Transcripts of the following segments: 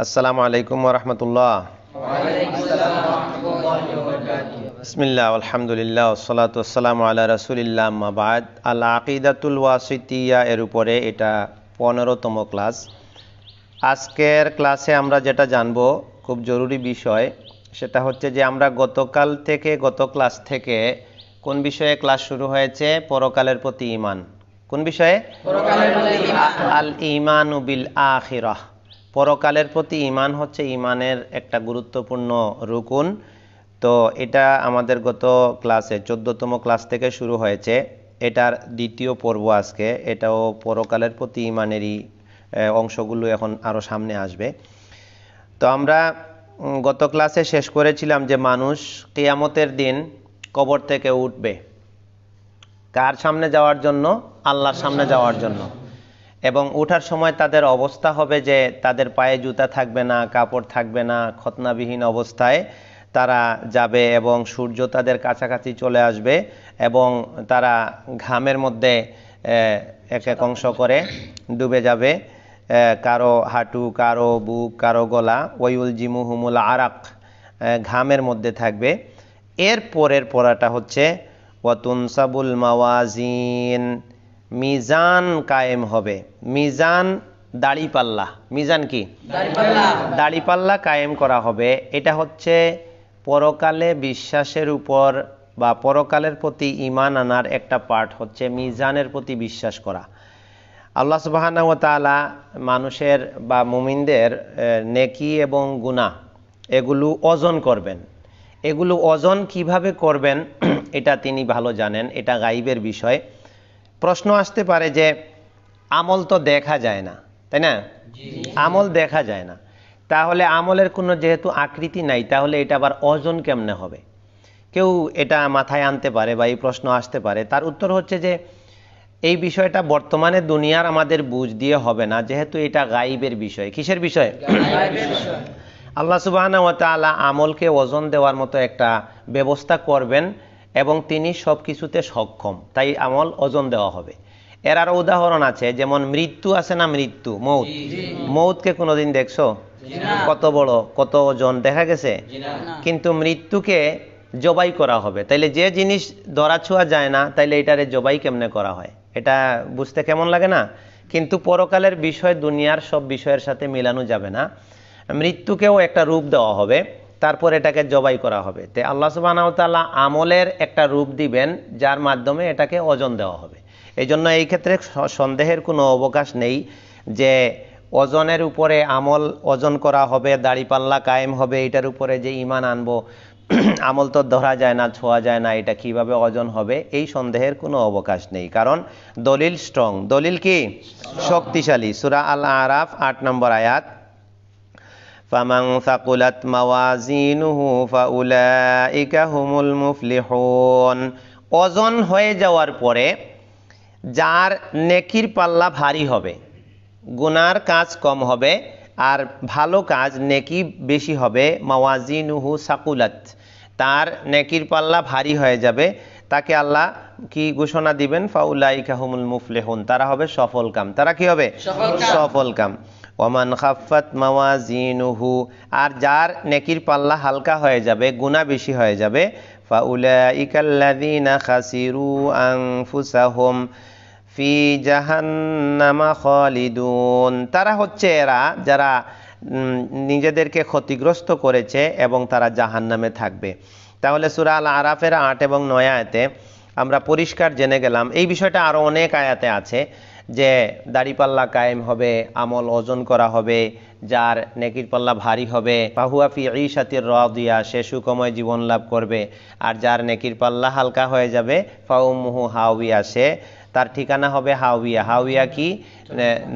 আসসালামু আলাইকুম ওয়া রাহমাতুল্লাহ। ওয়ালাইকুম আসসালাম ওয়া রাহমাতুল্লাহি ওয়া বারাকাতুহু। বিসমিল্লাহ আলহামদুলিল্লাহ ওয়াসসালাতু ওয়াসসালামু আলা রাসূলিল্লাহ আম্মা বাদ। আল আকিদাতুল ওয়াসিতিয়া এর উপরে এটা 15তম ক্লাস। আজকের ক্লাসে আমরা যেটা জানবো খুব জরুরি বিষয়, সেটা হচ্ছে যে আমরা গত ক্লাস থেকে কোন বিষয়ে ক্লাস শুরু হয়েছে? পরকালের প্রতি ঈমান। কোন বিষয়ে? পরকালের প্রতি ঈমান। আল ঈমানু বিল আখিরাহ। পরকালের প্রতি ঈমান হচ্ছে ঈমানের একটা গুরুত্বপূর্ণ রুকুন। তো এটা আমাদের গত ক্লাসে 14তম ক্লাস থেকে শুরু হয়েছে। এটার দ্বিতীয় পর্ব আজকে। এটাও পরকালের প্রতি ঈমানেরই অংশগুলো এখন আরও সামনে আসবে। তো আমরা গত ক্লাসে শেষ করেছিলাম যে মানুষ কিয়ামতের দিন কবর থেকে উঠবে কার সামনে যাওয়ার জন্য? আল্লাহর সামনে যাওয়ার জন্য। এবং ওঠার সময় তাদের অবস্থা হবে যে তাদের পায়ে জুতা থাকবে না, কাপড় থাকবে না, খতনাবিহীন অবস্থায় তারা যাবে এবং সূর্য তাদের কাছাকাছি চলে আসবে এবং তারা ঘামের মধ্যে এক এক অংশ করে ডুবে যাবে। কারো হাঁটু, কারো বুক, কারো গলা, ওয়াইউল জিমুহুমুল আরাক, ঘামের মধ্যে থাকবে। এর পরের পড়াটা হচ্ছে ওয়াতুনসাবুল মাওয়াজিন, মিজান কায়েম হবে। মিজান দাড়িপাল্লা। মিজান কি? দাড়িপাল্লা কায়েম করা হবে। এটা হচ্ছে পরকালে বিশ্বাসের উপর বা পরকালের প্রতি ঈমান আনার একটা পার্ট হচ্ছে মিজানের প্রতি বিশ্বাস করা। আল্লাহ সুবহানাহু ওয়া তাআলা মানুষের বা মুমিনদের নেকি এবং গুনাহ এগুলো ওজন করবেন। এগুলো ওজন কিভাবে করবেন এটা তিনি ভালো জানেন, এটা গাইবের বিষয়। প্রশ্ন আসতে পারে যে আমল তো দেখা যায় না, তাই না? আমল দেখা যায় না, তাহলে আমলের কোনো যেহেতু আকৃতি নাই, তাহলে এটা আবার ওজন কেমনে হবে? কেউ এটা মাথায় আনতে পারে বা এই প্রশ্ন আসতে পারে। তার উত্তর হচ্ছে যে এই বিষয়টা বর্তমানে দুনিয়ার আমাদের বুঝ দিয়ে হবে না, যেহেতু এটা গাইবের বিষয়। কিসের বিষয়? আল্লাহ সুবহানাহু ওয়া তাআলা আমলকে ওজন দেওয়ার মতো একটা ব্যবস্থা করবেন এবং তিনি সব কিছুতে সক্ষম, তাই আমল ওজন দেওয়া হবে। এর আরো উদাহরণ আছে, যেমন মৃত্যু আছে না, মৃত্যু, মৌত। মৌতকে কোনোদিন দেখছো? কত বড়, কত ওজন, দেখা গেছে? কিন্তু মৃত্যুকে জবাই করা হবে। তাইলে যে জিনিস ধরা ছোঁয়া যায় না, তাইলে এটারে জবাই কেমনে করা হয়? এটা বুঝতে কেমন লাগে না? কিন্তু পরকালের বিষয় দুনিয়ার সব বিষয়ের সাথে মিলানো যাবে না। মৃত্যুকেও একটা রূপ দেওয়া হবে, তারপর এটাকে জবাই করা হবে। তে আল্লাহ সুবহানাহু ওয়া তাআলা আমলের একটা রূপ দিবেন যার মাধ্যমে এটাকে ওজন দেওয়া হবে। এই জন্য এই ক্ষেত্রে সন্দেহের কোনো অবকাশ নেই যে ওজনের উপরে আমল ওজন করা হবে, দাড়িপাল্লা কায়েম হবে, এটার উপরে যে ঈমান আনবো, আমল তো ধরা যায় না, ছোঁয়া যায় না, এটা কিভাবে ওজন হবে, এই সন্দেহের কোনো অবকাশ নেই। কারণ দলিল স্ট্রং। দলিল কি? শক্তিশালী। সূরা আল আরাফ 8 নম্বর আয়াত, ফামান সাকুলাত মাওয়াজিনুহু ফাউলাইকা হুমুল মুফলিহুন। ওজন হয়ে যাওয়ার পরে যার নেকির পাল্লা ভারী হবে, গুনার কাজ কম হবে আর ভালো কাজ নেকি বেশি হবে, মাওয়াজিনুহু সাকুলাত, তার নেকির পাল্লা ভারী হয়ে যাবে, তাকে আল্লাহ কি ঘোষণা দিবেন? ফাউলাইকা হুমুল মুফলিহুন, তারা হবে সফলকাম। তারা কি হবে? সফলকাম। ওমান খাফাত মাওয়াজিনুহু, আর যার নেকির পাল্লা হালকা হয়ে যাবে, গুনাহ বেশি হয়ে যাবে, ফাউলাইকাল্লাযীনা খাসিরু আনফুসাহুম ফি জাহান্নামা খালিদুন, তারা হচ্ছে এরা যারা নিজেদেরকে ক্ষতিগ্রস্ত করেছে এবং তারা জাহান্নামে থাকবে। তাহলে সূরা আল আরাফের 8 এবং 9 আয়াতে আমরা পরিষ্কার জেনে গেলাম। এই বিষয়টা আরো অনেক আয়াতে আছে যে দাড়িপাল্লা কায়েম হবে, আমল ওজন করা হবে, যার নেকির পাল্লা ভারী হবে, ফাহুয়া ফি ঈশাতির রাদিয়া, সে সুখময় জীবন লাভ করবে। আর যার নেকির পাল্লা হালকা হয়ে যাবে, ফাউমুহু হাওয়িয়া, সে তার ঠিকানা হবে হাওয়িয়া। হাওয়িয়া কি?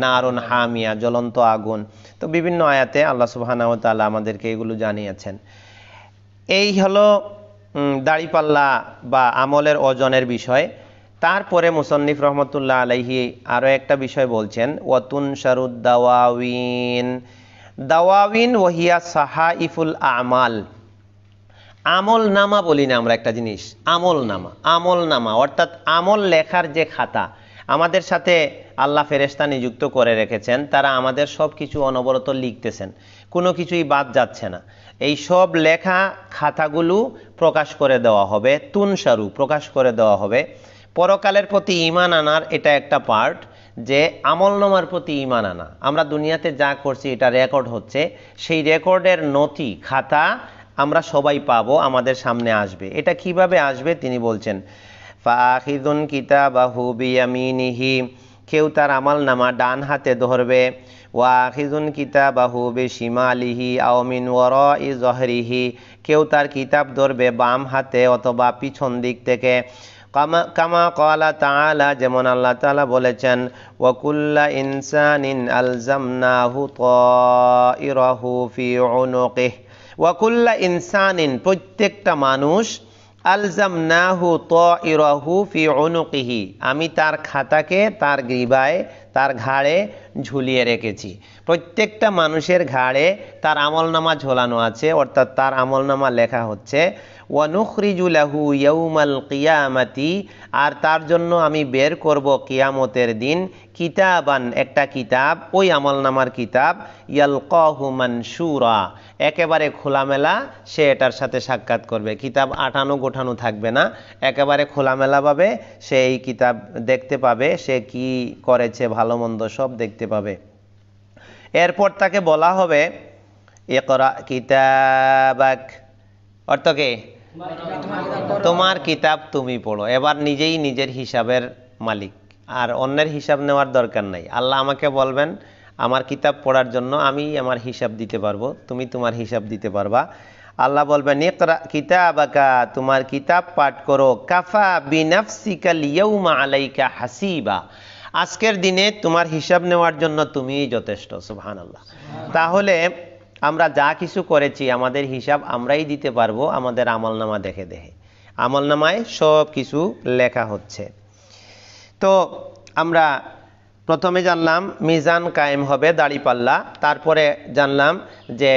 নারুন হামিয়া, জ্বলন্ত আগুন। তো বিভিন্ন আয়াতে আল্লাহ সুবহানাহু ওয়া তাআলা আমাদেরকে এগুলো জানিয়েছেন। এই হলো দাড়িপাল্লা বা আমলের ওজনের বিষয়। তারপরে মুসন্নিফ রহমতুল্লাহ আলাইহি আরো একটা বিষয় বলছেন, ওয়াতুনশারুদ দাওয়াবিন। দাওয়াবিন ওয়াহিয়া সাহাইফুল আমাল। আমল নামা বলি না আমরা একটা জিনিস, আমল নামা। আমল নামা অর্থাৎ আমল লেখার যে খাতা, আমাদের সাথে আল্লাহ ফেরেশতা নিযুক্ত করে রেখেছেন, তারা আমাদের সব কিছু অনবরত লিখতেছেন, কোনো কিছুই বাদ যাচ্ছে না। এই সব লেখা খাতাগুলো প্রকাশ করে দেওয়া হবে, তুনশারু প্রকাশ করে দেওয়া হবে। পরকালের প্রতি ঈমান আনার এটা একটা পার্ট, যে আমলনামার প্রতি ঈমান আনা। আমরা দুনিয়াতে যা করছি এটা রেকর্ড হচ্ছে, সেই রেকর্ডের নথি খাতা আমরা সবাই পাবো, আমাদের সামনে আসবে। এটা কিভাবে আসবে তিনি বলছেন, ফাখিযুন কিতাবাহু বিয়ামিনিহি, কেউ তার আমলনামা ডান হাতে ধরবে, ওয়াখিযুন কিতাবাহু বিশিমালিহি আও মিন ওয়ারাই যহরিহি, কেউ তার কিতাব ধরবে বাম হাতে অথবা পিছন দিক থেকে। কামা ক্বালা তাআলা, যেমন আল্লাহ তাআলা বলেছেন, ওয়া কুল্লা ইনসানিন আলজামনাহু তাইরাহু ফি উনুকিহি, ওয়া কুল্লা ইনসানিন প্রত্যেকটা মানুষ, আলজামনাহু তাইরাহু ফি উনুকিহি আমি তার খাতাকে তার গ্রীবায়, তার ঘাড়ে ঝুলিয়ে রেখেছি। প্রত্যেকটা মানুষের ঘাড়ে তার আমলনামা ঝোলানো আছে, অর্থাৎ তার আমলনামা লেখা হচ্ছে। ওয়া নুখরিজু লাহু ইয়াউমাল কিয়ামাতি, আর তার জন্য আমি বের করব কিয়ামতের দিন, কিতাবান একটা কিতাব, ওই আমলনামার কিতাব, ইয়ালকাহু মানশুরা একেবারে খোলামেলা সে এটার সাথে সাক্ষাৎ করবে। কিতাব আটানো গোঠানো থাকবে না, একেবারে খোলামেলাভাবে সে এই কিতাব দেখতে পাবে, সে কি করেছে ভালো মন্দ সব দেখতে পাবে। এরপর তাকে বলা হবে ইকরা কিতাবাক, অর্থ কি তোমার কিতাব তুমি পড়ো। এবার নিজেই নিজের হিসাবের মালিক, আর অন্যের হিসাব নেওয়ার দরকার নাই। আল্লাহ আমাকে বলবেন আমার কিতাব পড়ার জন্য, আমি আমার হিসাব দিতে পারবো, তুমি তোমার হিসাব দিতে পারবা। আল্লাহ বলবেন ইকরা কিতাবাকা, তোমার কিতাব পাঠ করো, কাফা বিনাফসিকা লিয়াউমা আলাইকা হাসিবা, আজকের দিনে তোমার হিসাব নেওয়ার জন্য তুমিই যথেষ্ট। সুবহানাল্লাহ। তাহলে আমরা যা কিছু করেছি আমাদের হিসাব আমরাই দিতে পারবো, আমাদের আমলনামা দেখে দেখে। আমলনামায় সব কিছু লেখা হচ্ছে। তো আমরা প্রথমে জানলাম মিজান কায়েম হবে, দাড়িপাল্লা। তারপরে জানলাম যে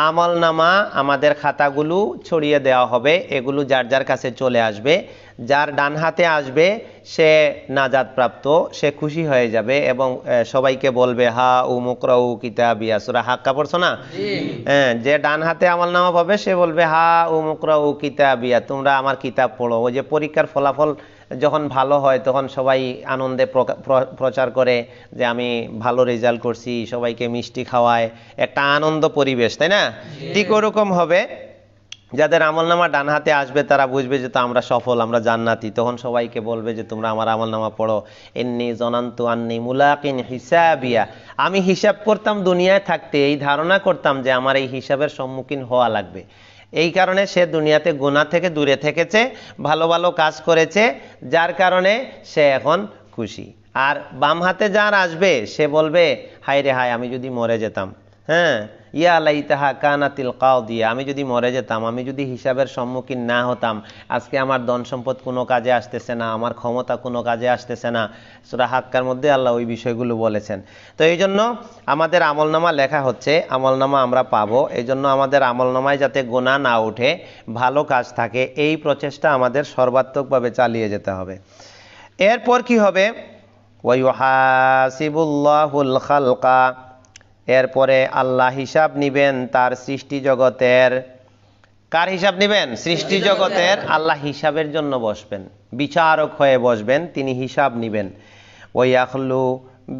আমলনামা, আমাদের খাতাগুলো ছড়িয়ে দেওয়া হবে, এগুলো যার যার কাছে চলে আসবে। যার ডান হাতে আসবে সে নাজাত প্রাপ্ত, সে খুশি হয়ে যাবে এবং সবাইকে বলবে হা উমুকরাউ কিতাবিয়া, সূরা হাক্কা পড়ছো না? হ্যাঁ, যে ডান হাতে আমলনামা পাবে সে বলবে হা উমুকরাউ কিতাবিয়া, তোমরা আমার কিতাব পড়ো। ওই যে পরীক্ষার ফলাফল যখন ভালো হয় তখন সবাই আনন্দে প্রচার করে যে আমি ভালো রেজাল্ট করছি, সবাইকে মিষ্টি খাওয়ায়, একটা আনন্দ পরিবেশ, তাই না? ঠিক ওরকম হবে, যাদের আমলনামা ডান হাতে আসবে তারা বুঝবে যে তো আমরা সফল, আমরা জান্নাতি। তখন সবাইকে বলবে যে তোমরা আমার আমলনামা পড়ো। ইন্নী জনান্তু আন্নী মুলাকিন হিসাবিয়া, আমি হিসাব করতাম দুনিয়ায় থাকতে, এই ধারণা করতাম যে আমার এই হিসাবের সম্মুখীন হওয়া লাগবে। এই কারণে সে দুনিয়াতে গুনাহ থেকে দূরে থেকেছে, ভালো ভালো কাজ করেছে, যার কারণে সে এখন খুশি। আর বাম হাতে যার আসবে সে বলবে হায় রে হায়, আমি যদি মরে যেতাম, হ্যাঁ, ইয়া লাইতাহা কানাতিল কাদিয়া, আমি যদি মরে যেতাম, আমি যদি হিসাবের সম্মুখীন না হতাম, আজকে আমার ধন সম্পদ কোনো কাজে আসতেছে না, আমার ক্ষমতা কোনো কাজে আসতেছে না। সূরা হাক্কার মধ্যে আল্লাহ ওই বিষয়গুলো বলেছেন। তো এই জন্য আমাদের আমলনামা লেখা হচ্ছে, আমলনামা আমরা পাবো। এই জন্য আমাদের আমলনামায় যাতে গুনাহ না ওঠে, ভালো কাজ থাকে, এই প্রচেষ্টা আমাদের সর্বাত্মকভাবে চালিয়ে যেতে হবে। এরপর কি হবে? ওয়াইউহাসিবুল্লাহুল খালকা, এরপরে আল্লাহ হিসাব নিবেন তার সৃষ্টি জগতের। কার হিসাব নিবেন? সৃষ্টি জগতের। আল্লাহ হিসাবের জন্য বসবেন, বিচারক হয়ে বসবেন, তিনি হিসাব নিবেন। ওয়ায়াখলু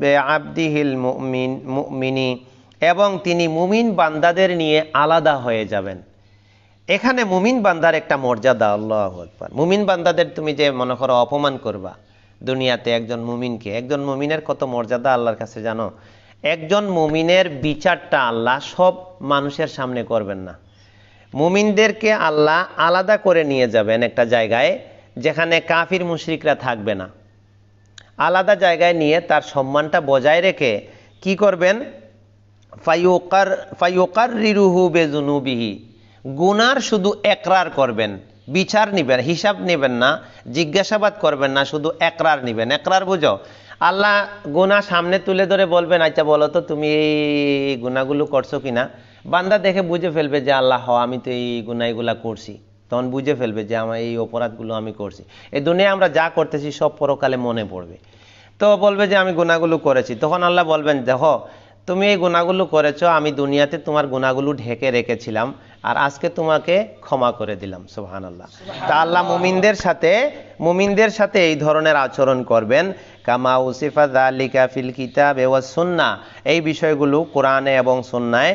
বিআবদিহিল মুমিনি, এবং তিনি মুমিন বান্দাদের নিয়ে আলাদা হয়ে যাবেন। এখানে মুমিন বান্দার একটা মর্যাদা, আল্লাহু আকবার। মুমিন বান্দাদের তুমি যে মনে করো অপমান করবা দুনিয়াতে, একজন মুমিনকে, একজন মুমিনের কত মর্যাদা আল্লাহর কাছে জানো? একজন মুমিনের বিচারটা আল্লাহ সব মানুষের সামনে করবেন না। মুমিনদেরকে আল্লাহ আলাদা করে নিয়ে যাবেন একটা জায়গায় যেখানে কাফির মুশরিকরা থাকবে না। আলাদা জায়গায় নিয়ে তার সম্মানটা বজায় রেখে কি করবেন? ফায়ুকাররিরুহু বিযুনুবিহি, গুনার শুধু একরার করবেন, বিচার নিবেন, হিসাব নেবেন না, জিজ্ঞাসাবাদ করবেন না, শুধু একরার নিবেন। একরার বুঝো? আল্লাহ গুনাহ সামনে তুলে ধরে বলবেন আচ্ছা বলো তো তুমি এই গুনাহগুলো করছো কিনা। বান্দা দেখে বুঝে ফেলবে যে আল্লাহ আমি তো এই গুনাহগুলা করছি, তখন বুঝে ফেলবে যে আমার এই অপরাধগুলো আমি করছি। এই দুনিয়ায় আমরা যা করতেছি সব পরকালে মনে পড়বে। তো বলবে যে আমি গুনাহগুলো করেছি, তখন আল্লাহ বলবেন দেখো তুমি এই গুনাহগুলো করেছো, আমি দুনিয়াতে তোমার গুনাহগুলো ঢেকে রেখেছিলাম আর আজকে তোমাকে ক্ষমা করে দিলাম। সুবহানাল্লাহ। তা আল্লাহ মুমিনদের সাথে এই ধরনের আচরণ করবেন। কামা উসিফা যালিকা ফিল কিতাবে ওয়াস সুন্নাহ, এই বিষয়গুলো কোরআনে এবং সুন্নায়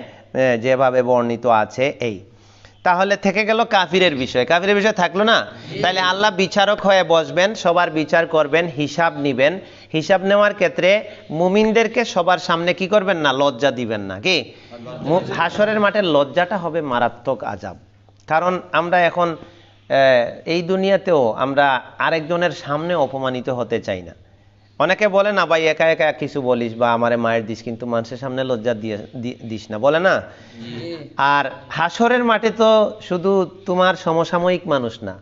যেভাবে বর্ণিত আছে। এই তাহলে থেকে গেল কাফিরের বিষয় থাকলো না? তাহলে আল্লাহ বিচারক হয়ে বসবেন, সবার বিচার করবেন, হিসাব নিবেন। হিসাব নেওয়ার ক্ষেত্রে মুমিনদেরকে সবার সামনে কি করবেন না? লজ্জা দিবেন না। কি হাসরের মাঠে লজ্জাটা হবে মারাত্মক আযাব। কারণ আমরা এখন এই দুনিয়াতেও আমরা আরেকজনের সামনে অপমানিত হতে চাই না। অনেকে বলে না ভাই একা একা কিছু বলিস বা আমারে মায়ের দিস, কিন্তু মানুষের সামনে লজ্জা দিস না, বলে না? আর হাসরের মাঠে তো শুধু তোমার সমসাময়িক মানুষ না,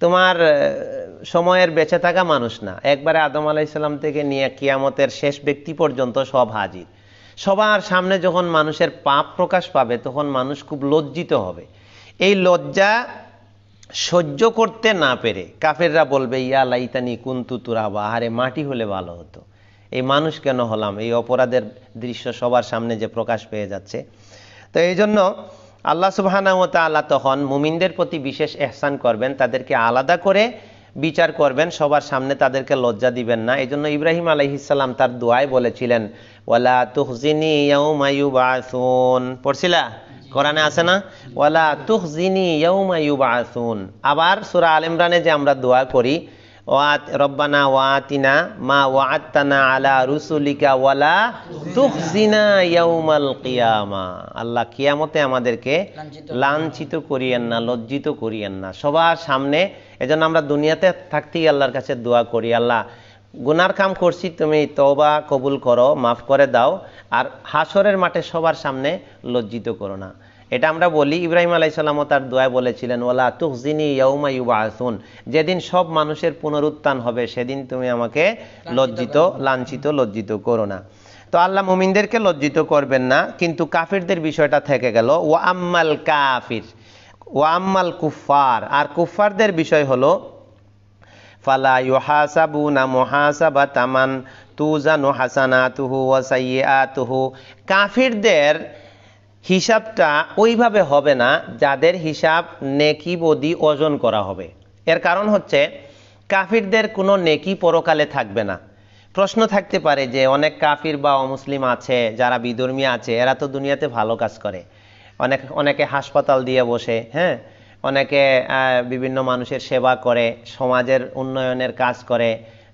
তোমার সময়ের বেঁচে থাকা মানুষ না, একবারে আদম আলাইহিস সালাম থেকে নিয়ে কিয়ামতের শেষ ব্যক্তি পর্যন্ত সব হাজির। সবার সামনে যখন মানুষের পাপ প্রকাশ পাবে তখন মানুষ খুব লজ্জিত হবে। এই লজ্জা সহ্য করতে না পেরে কাফেররা বলবে ইয়া লাইতানি কুনতু তুরাবা, আরে মাটি হলে ভালো হতো, এই মানুষ কেন হলাম? এই অপরাধের দৃশ্য সবার সামনে যে প্রকাশ পেয়ে যাচ্ছে। তো এই জন্য আল্লাহ সুবহানাহু ওয়া তাআলা তখন মুমিনদের প্রতি বিশেষ ইহসান করবেন, তাদেরকে আলাদা করে বিচার করবেন, সবার সামনে তাদেরকে লজ্জা দিবেন না। এই জন্য ইব্রাহিম আলাইহিস সালাম তার দোয়ায় বলেছিলেন ওয়ালা তুখজিনি ইয়াউমা ইউবআসুন, পড়ছিলা? কোরআনে আছে না? ওয়ালা তুখজিনি ইয়াউমা ইউবআসুন। আবার সূরা আল ইমরানে যে আমরা দোয়া করি রব্বানা ওয়াতিনা মা ওয়াআদতানা আলা রুসুলিকা ওয়ালা তুখজিনা ইয়াউমাল কিয়ামা, আল্লাহ কিয়ামতে আমাদেরকে লাঞ্ছিত করিয়েন না, লজ্জিত করিয়েন না সবার সামনে। এজন্য আমরা দুনিয়াতে থাকতেই আল্লাহর কাছে দোয়া করি, আল্লাহ গুনার কাম করছি, তুমি তওবা কবুল করো, মাফ করে দাও, আর হাসরের মাঠে সবার সামনে লজ্জিত করো না। এটা আমরা বলি। ইব্রাহিম আলাইহিস সালাম তার দোয়ায় বলেছিলেন ওয়ালা তুখজিনি ইয়াউমা ইউবআসুন, যেদিন সব মানুষের পুনরুত্থান হবে সেদিন তুমি আমাকে লাঞ্ছিত লজ্জিত করো না। তো আল্লাহ মুমিনদেরকে লজ্জিত করবেন না, কিন্তু কাফিরদের বিষয়টা থেকে গেল। ওয়া আম্মাল কাফির ওয়া আম্মাল কুফার, আর কুফারদের বিষয় হলো ফালা ইউহাসাবুনা মুহাসাবাতা মান তুজানু হাসানাতুহু ওয়া সাইয়্যাতুহু, কাফিরদের হিসাবটা ওইভাবে হবে না যাদের হিসাব নেকি বদি ওজন করা হবে। এর কারণ হচ্ছে কাফিরদের কোনো নেকি পরকালে থাকবে না। প্রশ্ন থাকতে পারে যে অনেক কাফির বা অমুসলিম আছে যারা বিধর্মী আছে, এরা তো দুনিয়াতে ভালো কাজ করে, অনেকে হাসপাতাল দিয়ে বসে, হ্যাঁ, অনেকে বিভিন্ন মানুষের সেবা করে, সমাজের উন্নয়নের কাজ করে,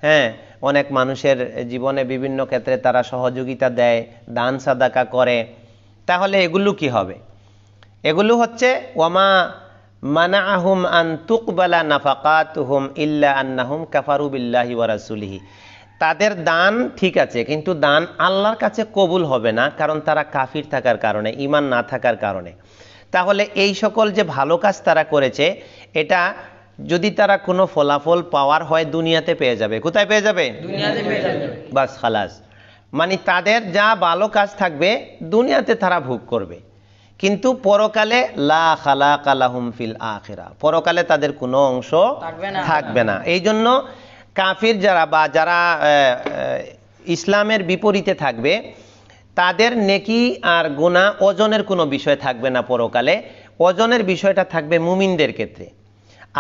হ্যাঁ, অনেক মানুষের জীবনে বিভিন্ন ক্ষেত্রে তারা সহযোগিতা দেয়, দান সাদাকা করে। তাহলে এগুলো কি হবে? এগুলো হচ্ছে ওয়ামা মানাআহুম আন তুকবালা নাফাকাতুহুম ইল্লা আন্নাহুম কাফারু বিল্লাহি ওয়া রাসূলিহি, তাদের দান ঠিক আছে কিন্তু দান আল্লাহর কাছে কবুল হবে না, কারণ তারা কাফির থাকার কারণে, ঈমান না থাকার কারণে। তাহলে এই সকল যে ভালো কাজ তারা করেছে, এটা যদি তারা কোনো ফলাফল পাওয়ার হয় দুনিয়াতে পেয়ে যাবে। কোথায় পেয়ে যাবে? দুনিয়াতে পেয়ে যাবে। বাস খালাস। মানে তাদের যা ভালো কাজ থাকবে দুনিয়াতে তারা ভোগ করবে, কিন্তু পরকালে লা খালাকা লাহুম ফিল আখিরা, পরকালে তাদের কোনো অংশ থাকবে না। এই জন্য কাফির যারা বা যারা ইসলামের বিপরীতে থাকবে তাদের নেকি আর গুনাহ ওজনের কোনো বিষয় থাকবে না পরকালে। ওজনের বিষয়টা থাকবে মুমিনদের ক্ষেত্রে।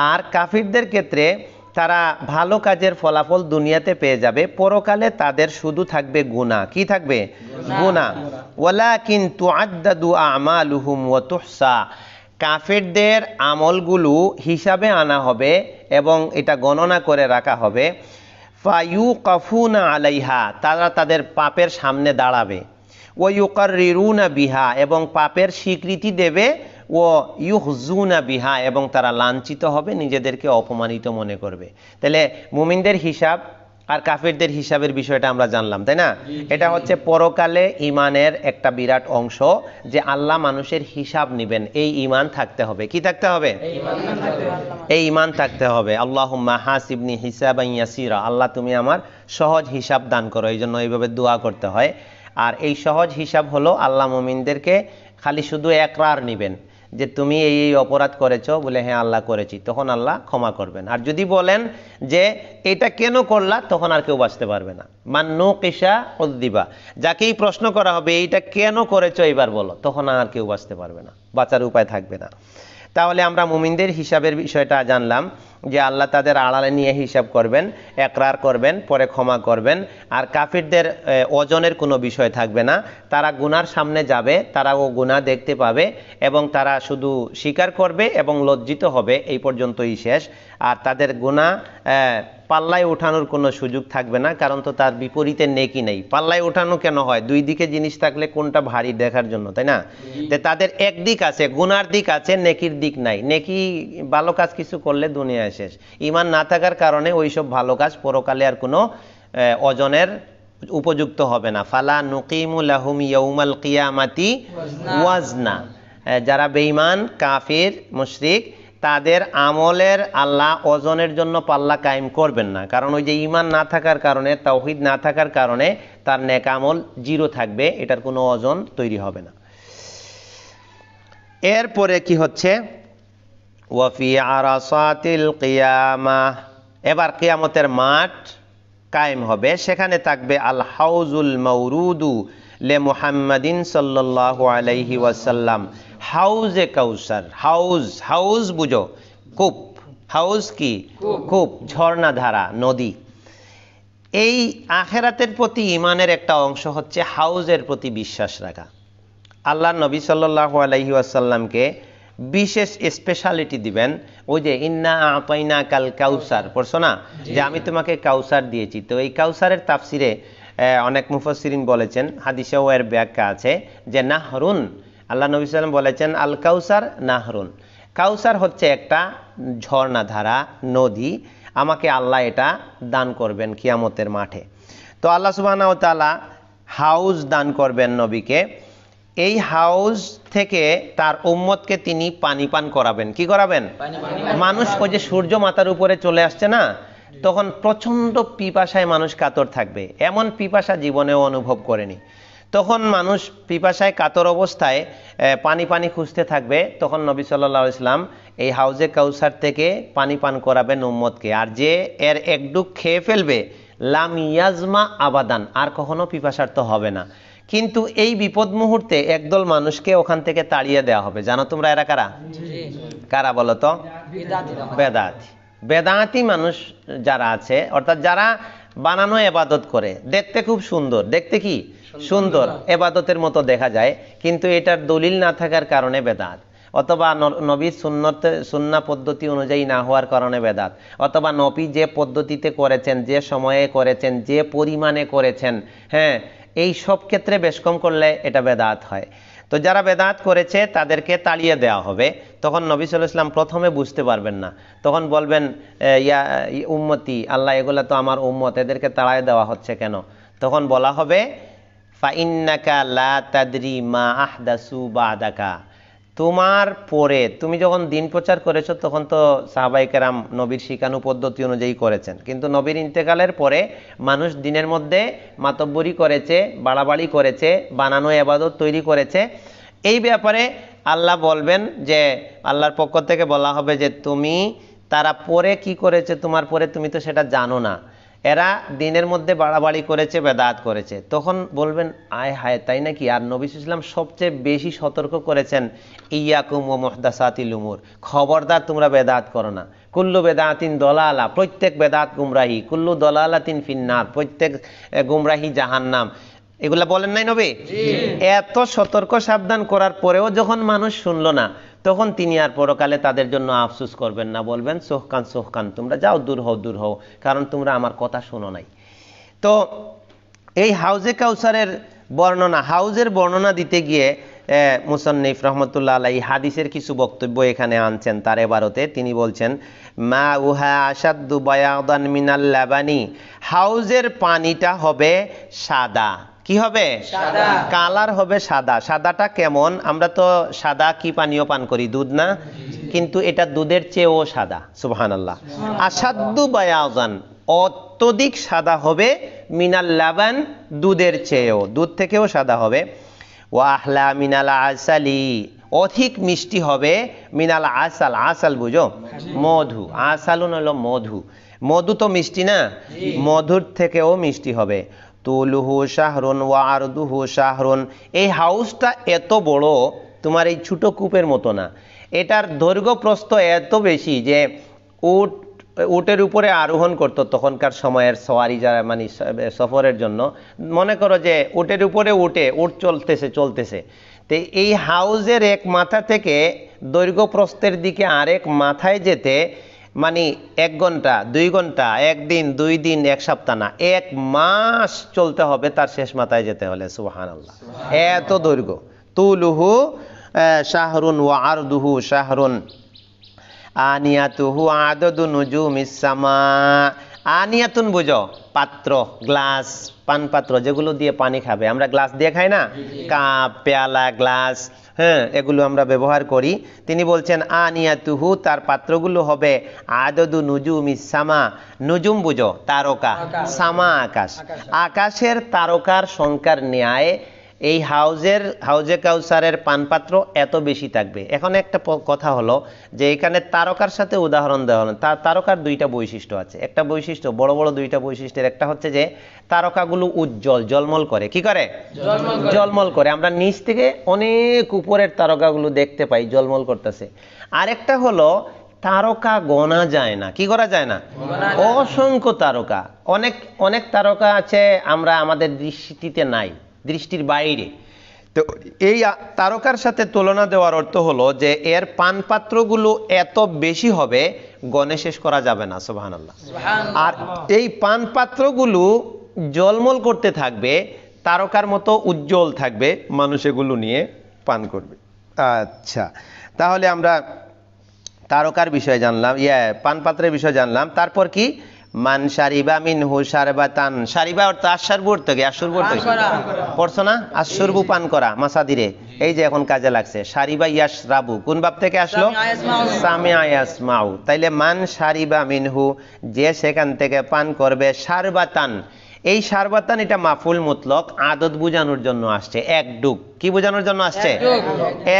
আর কাফিরদের ক্ষেত্রে তারা ভালো কাজের ফলাফল দুনিয়াতে পেয়ে যাবে, পরকালে তাদের শুধু থাকবে গুনাহ। কি থাকবে? গুনাহ। ওয়ালাকিন তুআদ্দাদু আমালুহুম ওয়া তুহসা, কাফিরদের আমলগুলো হিসাবে আনা হবে এবং এটা গণনা করে রাখা হবে। ফায়ুকাফুনা আলাইহা, তারা তাদের পাপের সামনে দাঁড়াবে। ওয়া ইউকাররিরুনা বিহা, এবং পাপের স্বীকৃতি দেবে। ও ইউহজুনা বিহা, এবং তারা লাঞ্ছিত হবে, নিজেদেরকে অপমানিত মনে করবে। তাহলে মুমিনদের হিসাব আর কাফিরদের হিসাবের বিষয়টা আমরা জানলাম, তাই না? এটা হচ্ছে পরকালে ইমানের একটা বিরাট অংশ, যে আল্লাহ মানুষের হিসাব নেবেন, এই ইমান থাকতে হবে। কি থাকতে হবে? এই ইমান থাকতে হবে। আল্লাহুম্মা হাসিবনি হিসাবান ইয়াসিরা, আল্লাহ তুমি আমার সহজ হিসাব দান করো। এই জন্য এইভাবে দোয়া করতে হয়। আর এই সহজ হিসাব হলো আল্লাহ মুমিনদেরকে খালি শুধু একরার নিবেন, যে তুমি এই এই অপরাধ করেছো, বলে হ্যাঁ আল্লাহ করেছি, তখন আল্লাহ ক্ষমা করবেন। আর যদি বলেন যে এটা কেন করলা, তখন আর কেউ বাঁচতে পারবে না। মান্নু কিসা উদ্দিবা, যাকেই প্রশ্ন করা হবে এইটা কেন করেছো এবার বলো, তখন আর কেউ বাঁচতে পারবে না, বাঁচার উপায় থাকবে না। তাহলে আমরা মুমিনদের হিসাবের বিষয়টা জানলাম যে আল্লাহ তাদের আড়ালে নিয়ে হিসাব করবেন, একরার করবেন, পরে ক্ষমা করবেন। আর কাফিরদের ওজনের কোনো বিষয় থাকবে না, তারা গুনার সামনে যাবে, তারা ও গুনাহ দেখতে পাবে এবং তারা শুধু স্বীকার করবে এবং লজ্জিত হবে, এই পর্যন্তই শেষ। আর তাদের গুনাহ পাল্লায় ওঠানোর কোনো সুযোগ থাকবে না, কারণ তো তার বিপরীতে নেকি নেই। পাল্লায় ওঠানো কেন হয়? দুই দিকে জিনিস থাকলে কোনটা ভারী দেখার জন্য, তাই না? তাদের এক দিক আছে, গুনার দিক আছে, নেকির দিক নাই। নেকি ভালো কাজ কিছু করলে দুনিয়ায় শেষ, ঈমান না থাকার কারণে ওইসব ভালো কাজ পরকালে আর কোনো ওজনের উপযুক্ত হবে না। ফালা নুকিমু লাহুম ইয়াউমাল কিয়ামাতি ওয়াজনা। যারা বেঈমান, কাফির, মুশরিক, তাদের আমলের আল্লাহ ওজনের জন্য পাল্লা কায়েম করবেন না, কারণ ওই যে ঈমান না থাকার কারণে, তাওহীদ না থাকার কারণে তার নেক আমল জিরো থাকবে, এটার কোনো ওজন তৈরি হবে না। এরপরে কি হচ্ছে? ওয়াফি আরাসাতিল কিয়ামাহ, এবার কিয়ামতের মাঠ কায়েম হবে, সেখানে থাকবে আল হাউজুল মাউরুদু লে মুহাম্মাদিন সাল্লাল্লাহু আলাইহি ওয়াসাল্লাম। হাউজে কাউসার, হাউজ, হাউজ বুঝো, কূপ। হাউজ কি? কূপ, ঝর্ণা ধারা, নদী। এই আখিরাতের প্রতি ঈমানের একটা অংশ হচ্ছে হাউজের প্রতি বিশ্বাস রাখা। আল্লাহ নবী সাল্লাল্লাহু আলাইহি ওয়াসাল্লামকে বিশেষ স্পেশালিটি দিবেন। ওই যে ইন্না আতাইনা কাল কাউসার পড়ছো না, যে আমি তোমাকে কাউসার দিয়েছি। তো এই কাউসারের তাফসিরে অনেক মুফাসসিরিন বলেছেন, হাদিসেও এর ব্যাখ্যা আছে যে নাহরুন, আল্লাহ নবী সাল্লাম বলেছেন আল কাউসার নাহরুন, কাউসার হচ্ছে একটা ঝর্ণা ধারা, নদী, আমাকে আল্লাহ এটা দান করবেন কিয়ামতের মাঠে। তো আল্লাহ সুবহানাহু ওয়া তাআলা হাউজ দান করবেন নবীকে। এই হাউজ থেকে তার উম্মতকে তিনি পানি পান করাবেন। কি করাবেন? মানুষ ওই যে সূর্য মাথার উপরে চলে আসছে না, তখন প্রচন্ড পিপাসায় মানুষ কাতর থাকবে, এমন পিপাসা জীবনেও অনুভব করেনি। তখন মানুষ পিপাসায় কাতর অবস্থায় পানি পানি খুঁজতে থাকবে, তখন নবী সাল্লাল্লাহু আলাইহি ওয়াসাল্লাম এই হাউজে কাউসার থেকে পানি পান করাবেন উম্মতকে। আর যে এর এক ডুব খেয়ে ফেলবে, লাম ইয়াজমা আবাদান, আর কখনো পিপাসার্ত হবে না। কিন্তু এই বিপদ মুহূর্তে একদল মানুষকে ওখান থেকে তাড়িয়ে দেওয়া হবে। জানো তোমরা এরা কারা? কারা বলো তো? বেদাতি। বেদাতি মানুষ যারা আছে, অর্থাৎ যারা বানানো ইবাদত করে, দেখতে খুব সুন্দর, দেখতে কি সুন্দর, ইবাদতের মতো দেখা যায়, কিন্তু এটার দলিল না থাকার কারণে বেদাত, অথবা নবীর সুন্নাহ পদ্ধতি অনুযায়ী না হওয়ার কারণে বেদাত, অথবা নবী যে পদ্ধতিতে করেছেন, যে সময়ে করেছেন, যে পরিমাণে করেছেন, হ্যাঁ, এই সব ক্ষেত্রে বেশ কম করলে এটা বেদাত হয়। তো যারা বেদাত করেছে তাদেরকে তাড়িয়ে দেওয়া হবে। তখন নবী সাল্লাল্লাহু আলাইহি ওয়াসাল্লাম প্রথমে বুঝতে পারবেন না, তখন বলবেন ইয়া উম্মতি, আল্লাহ এগুলা তো আমার উম্মত, এদেরকে তাড়িয়ে দেওয়া হচ্ছে কেন? তখন বলা হবে ফা ইন্নাকা লা তাদরি মা আহদাসু বাদাকা, তোমার পরে তুমি যখন দিন প্রচার করেছো তখন তো সাহাবায়ে কেরাম নবীর শিখানো পদ্ধতি অনুযায়ী করেছেন, কিন্তু নবীর ইন্তেকালের পরে মানুষ দিনের মধ্যে মাতব্বরি করেছে, বাড়াবাড়ি করেছে, বানানো ইবাদত তৈরি করেছে। এই ব্যাপারে আল্লাহ বলবেন যে, আল্লাহর পক্ষ থেকে বলা হবে যে তুমি তারা পরে কি করেছে তোমার পরে, তুমি তো সেটা জানো না, এরা দিনের মধ্যে বাড়াবাড়ি করেছে, বেদাত করেছে। তখন বলবেন আয় হায়, তাই নাকি? আর নবী সাল্লাল্লাহু আলাইহি ওয়াসাল্লাম সবচেয়ে বেশি সতর্ক করেছেন, ইয়াকুম ওয়া মুহদাসাতিল উমুর, খবরদার তোমরা বেদাত করো না। কুল্লু বেদাতিন দলালা, প্রত্যেক বেদাত গুমরাহি, কুল্লু দলালাতিন ফিন্নার, প্রত্যেক গুমরাহি জাহান্নাম। এগুলা বলেন নাই নবী? এত সতর্ক সাবধান করার পরেও যখন মানুষ শুনলো না, তখন তিনি আর পরকালে তাদের জন্য আফসোস করবেন না, বলবেন সোহকান সোহকান, তোমরা যাও, দূর হও, দূর হও, কারণ তোমরা আমার কথা শোনো নাই। তো এই হাউজে কাউসারের বর্ণনা, হাউজের বর্ণনা দিতে গিয়ে মুসান্নিফ রহমতুল্লাহ আলাইহি হাদিসের কিছু বক্তব্য এখানে আনছেন তার এবারতে। তিনি বলছেন মা উহা আশাদ্দু বায়াদান মিনাল লাবানি, হাউজের পানিটা হবে সাদা। কি হবে? সাদা। কালার হবে সাদা। সাদাটা কেমন? আমরা তো সাদা কি পানীয় পান করি? দুধ না? কিন্তু এটা দুধের চেয়েও সাদা। সুবহানাল্লাহ। আশাদ্দু বায়াদান, অত্যধিক সাদা হবে, মিনাল লাবান, দুধের চেয়েও, দুধ থেকেও সাদা হবে। ওয়া আহলা মিনাল আসালি অধিক মিষ্টি হবে মিনাল আসাল, আসাল বুঝো মধু, আসালুন হলো মধু, মধু তো মিষ্টি না, মধুর থেকেও মিষ্টি হবে। তুলুহু শাহরুন ওয়া আরদুহু শাহরুন, এই হাউসটা এত বড়, তোমার এই ছোট কূপের মতো না, এটার দৈর্ঘ্য প্রস্থ এত বেশি যে উটের উপরে আরোহণ করতো তখনকার সময়ের সওয়ারি যারা, মানে সফরের জন্য। মনে করো যে উটের উপরে উট চলতেছে, তো এই হাউজের এক মাথা থেকে দৈর্ঘ্য প্রস্থের দিকে আরেক মাথায় যেতে মানে 1 ঘন্টা 2 ঘন্টা, 1 দিন 2 দিন, 1 সপ্তাহ না, 1 মাস চলতে হবে তার শেষ মাথায় যেতে হলে। সুবহানাল্লাহ, এত দৈর্ঘ্য। তুলুহু শাহরুন ওয়া আরদুহু শাহরুন আনিয়াতুহু আদাদু নুজুমিস সামা। আনিয়াতুন বুঝো পাত্র, গ্লাস, পান পাত্র যেগুলো দিয়ে পানি খাবে, আমরা গ্লাস দিয়ে খাই না, কাপ, পেয়ালা, গ্লাস, হ্যাঁ, এগুলো আমরা ব্যবহার করি। তিনি বলছেন আনিয়াতুহু, তার পাত্রগুলো হবে আদাদু নুজুমিস সামা, নুজুম বুঝো তারকা, সামা আকাশ, আকাশের তারকার সংখ্যার ন্যায় এই হাউজে কাউসারের পানপাত্র এত বেশি থাকবে। এখন একটা কথা হলো যে এখানে তারকার সাথে উদাহরণ দেওয়া হলো, তারকার 2টা বৈশিষ্ট্য আছে। একটা বৈশিষ্ট্য, বড় বড় 2টা বৈশিষ্ট্যের একটা হচ্ছে যে তারকাগুলো উজ্জ্বল, জলমল করে। কি করে? জলমল করে। আমরা নিচ থেকে অনেক উপরের তারকাগুলো দেখতে পাই জলমল করতেছে। আরেকটা হলো তারকা গোনা যায় না। কি করা যায় না? অসংখ্য তারকা, অনেক অনেক তারকা আছে আমরা আমাদের দৃষ্টিতে নাই, দৃষ্টির বাইরে। তো এই তারকার সাথে তুলনা দেওয়ার অর্থ হলো যে এর পানপাত্রগুলো এত বেশি হবে গণে শেষ করা যাবে না। সুবহানাল্লাহ। আর এই পানপাত্রগুলো জলমল করতে থাকবে, তারকার মতো উজ্জ্বল থাকবে, মানুষ এগুলো নিয়ে পান করবে। আচ্ছা, তাহলে আমরা তারকার বিষয় জানলাম, পানপাত্রের বিষয় জানলাম। তারপর কি? মান শারিবা মিনহু শারবাতান, শারিবা অর্থ আশারবু অর্থ কি? আশুরবু অর্থ কি? পড়ছো না? আশুরবু পান করা, মাসাদিরে, এই যে এখন কাজে লাগছে। শারিবা ইয়াশরাবু কোন বাব থেকে আসলো? সামিআ ইয়াসমাউ। তাইলে মান শারিবা মিনহু, যে সেখান থেকে পান করবে, শারবাতান, এই শারবাতান এটা মাফুল মুতলক, আদত বোঝানোর জন্য আসছে। 1 ডুব, কি বোঝানোর জন্য আসছে?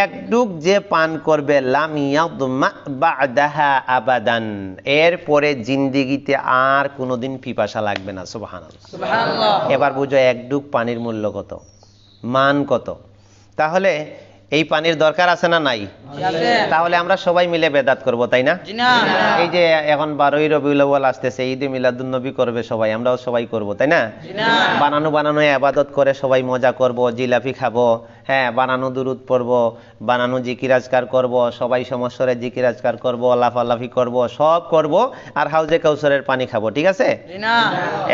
1 ডুব যে পান করবে, লাম ইয়াদমা বাদাহা আবাদান, এরপরে জিন্দেগিতে আর কোনোদিন পিপাসা লাগবে না। সুবহানাল্লাহ, সুবহানাল্লাহ। এবার বুঝো 1 ডুব পানির মূল্য কত, মান কত। তাহলে এই পানির দরকার আছে না নাই? তাহলে আমরা সবাই মিলে বেদাত করব, তাই না? এই যে এখন 12ই রবিউল আউয়াল আসতেছে, ঈদে মিলাদুন নবী করবে সবাই, আমরাও সবাই করব, তাই না? বানানো ইবাদত করে সবাই মজা করব, জিলাপি খাবো, হ্যাঁ, বানানো দুরুদ পড়ব, বানানো জিকির আজকার করব, সবাই সমস্বরে জিকির আজকার করব, লাফালাফি করব, সব করব, আর হাউজে কাউসারের পানি খাবো, ঠিক আছে?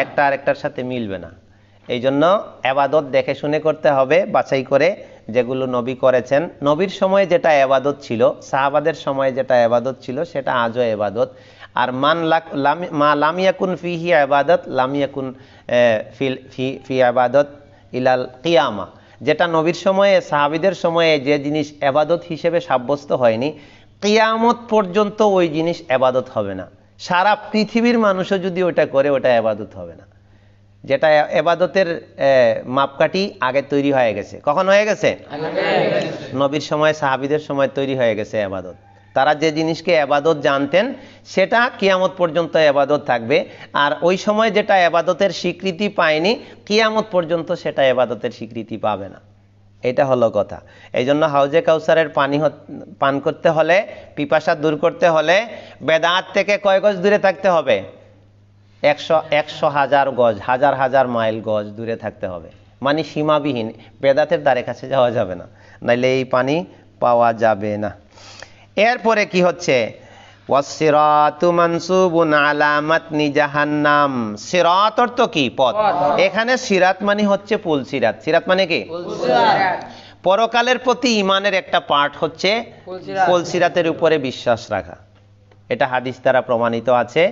একটা আরেকটার সাথে মিলবে না। এই জন্য ইবাদত দেখে শুনে করতে হবে, বাছাই করে, যেগুলো নবী করেছেন। নবীর সময়ে যেটা ইবাদত ছিল, সাহাবাদের সময়ে যেটা ইবাদত ছিল, সেটা আজও ইবাদত। আর মা লাম ইয়াকুন ফিহি ইবাদত লাম ইয়াকুন ফি ইবাদত ইলাল কিয়ামা, যেটা নবীর সময়ে, সাহাবীদের সময়ে যে জিনিস ইবাদত হিসেবে সাব্যস্ত হয়নি, কিয়ামত পর্যন্ত ওই জিনিস ইবাদত হবে না। সারা পৃথিবীর মানুষও যদি ওটা করে, ওটা ইবাদত হবে না। যেটা ইবাদতের মাপকাঠি আগে তৈরি হয়ে গেছে। কখন হয়ে গেছে? নবীর সময়, সাহাবীদের সময় তৈরি হয়ে গেছে ইবাদত। তারা যে জিনিসকে ইবাদত জানতেন, সেটা কিয়ামত পর্যন্ত ইবাদত থাকবে। আর ওই সময় যেটা ইবাদতের স্বীকৃতি পায়নি, কিয়ামত পর্যন্ত সেটা ইবাদতের স্বীকৃতি পাবে না। এটা হলো কথা। এই জন্য হাউজে কাউসারের পানি পান করতে হলে, পিপাসা দূর করতে হলে বেদাত থেকে কয় গজ দূরে থাকতে হবে? 100,000 গজ, হাজার মাইল গজ দূরে থাকতে হবে। মানে সীমাবিহীন, বেদাতের দ্বারে কাছে যাওয়া যাবে না, নাইলে এই পানি পাওয়া যাবে না। এরপরে কি হচ্ছে? ওয়াসসিরাতু মানসুবুন আলা মাতনি জাহান্নাম। সিরাত অর্থ কি? পথ। এখানে সিরাত মানে হচ্ছে পুল সিরাত। সিরাত মানে কি? পরকালের প্রতি ঈমানের একটা পার্ট হচ্ছে পুল সিরাতের উপরে বিশ্বাস রাখা। এটা হাদিস দ্বারা প্রমাণিত আছে।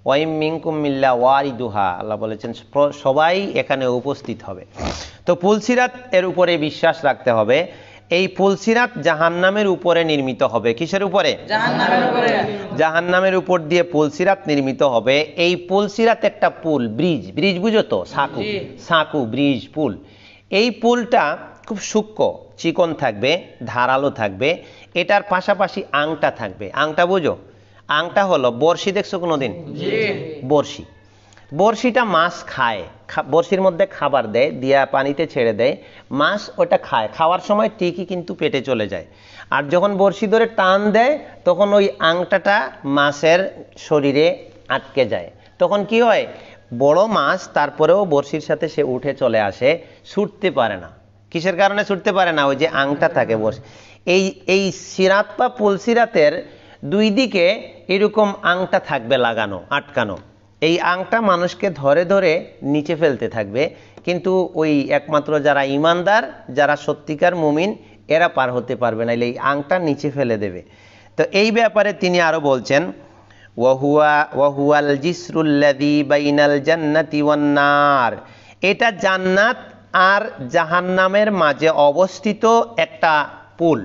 ওয়াইম মিনকুম মিল্লা ওয়ারিদুহা, আল্লাহ বলেছেন সবাই এখানে উপস্থিত হবে। তো পুলসিরাত এর উপরে বিশ্বাস রাখতে হবে। এই পুলসিরাত জাহান্নামের উপরে নির্মিত হবে। কিসের উপরে? জাহান্নামের উপরে। জাহান্নামের উপর দিয়ে পুলসিরাত নির্মিত হবে। এই পুলসিরাত একটা পুল, ব্রিজ বুঝো তো? সাঁকু ব্রিজ, পুল। এই পুলটা খুব সূক্ষ্ম চিকন থাকবে, ধারালো থাকবে, এটার পাশাপাশি আংটা থাকবে। আংটা বুঝো? আংটা হলো বড়শি, দেখছো কোনোদিন? বড়শি, বড়শিটা মাছ খায়, বড়শির মধ্যে খাবার দেয়, দিয়া পানিতে ছেড়ে দেয়, মাছ ওটা খায়, খাওয়ার সময় ঠিকই কিন্তু পেটে চলে যায়। আর যখন বড়শি ধরে টান দেয় তখন ওই আংটাটা মাছের শরীরে আটকে যায়। তখন কি হয়, বড় মাছ তারপরেও বড়শির সাথে সে উঠে চলে আসে, ছুটতে পারে না। কিসের কারণে ছুটতে পারে না? ওই যে আংটা থাকে বড়শি। এই সিরাত বা পুলসিরাতের দুই দিকে এরকম আংটা থাকবে লাগানো, আটকানো। এই আংটা মানুষকে ধরে ধরে নিচে ফেলতে থাকবে, কিন্তু ওই একমাত্র যারা ইমানদার, যারা সত্যিকার মুমিন, এরা পার হতে পারবে না, এই আংটা নিচে ফেলে দেবে। তো এই ব্যাপারে তিনি আরো বলছেন, ওয়াহুয়াল জিসরুল্লাযী বাইনাল জান্নাতি ওয়ান নার, এটা জান্নাত আর জাহান্নামের মাঝে অবস্থিত একটা পুল।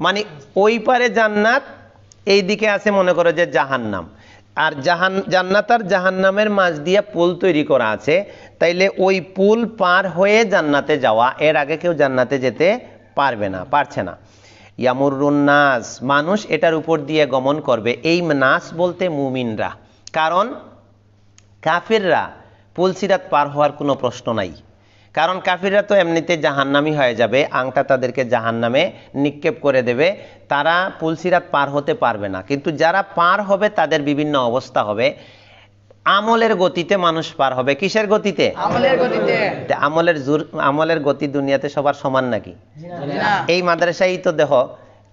মানে ওই পারে জান্নাত, এই দিকে আছে মনে করো যে জাহান্নাম, আর জান্নাত আর জাহান্নামের মাঝ দিয়ে পুল তৈরি করা আছে। তাইলে ওই পুল পার হয়ে জান্নাতে যাওয়া, এর আগে কেউ জান্নাতে যেতে পারবে না, পারছে না। ইয়ামুরুন নাস, মানুষ এটার উপর দিয়ে গমন করবে। এই নাস বলতে মুমিনরা, কারণ কাফিররা পুলসিরাত পার হওয়ার কোনো প্রশ্ন নাই, কারণ কাফিররা তো এমনিতে জাহান্নামি হয়ে যাবে, আংটা তাদেরকে জাহান্নামে নিক্ষেপ করে দেবে, তারা পুলসিরাত পার হতে পারবে না। কিন্তু যারা পার হবে তাদের বিভিন্ন অবস্থা হবে। আমলের গতিতে মানুষ পার হবে। কিসের গতিতে? আমলের গতিতে। আমলের গতি দুনিয়াতে সবার সমান নাকি? এই মাদ্রাসায় তো দেখো,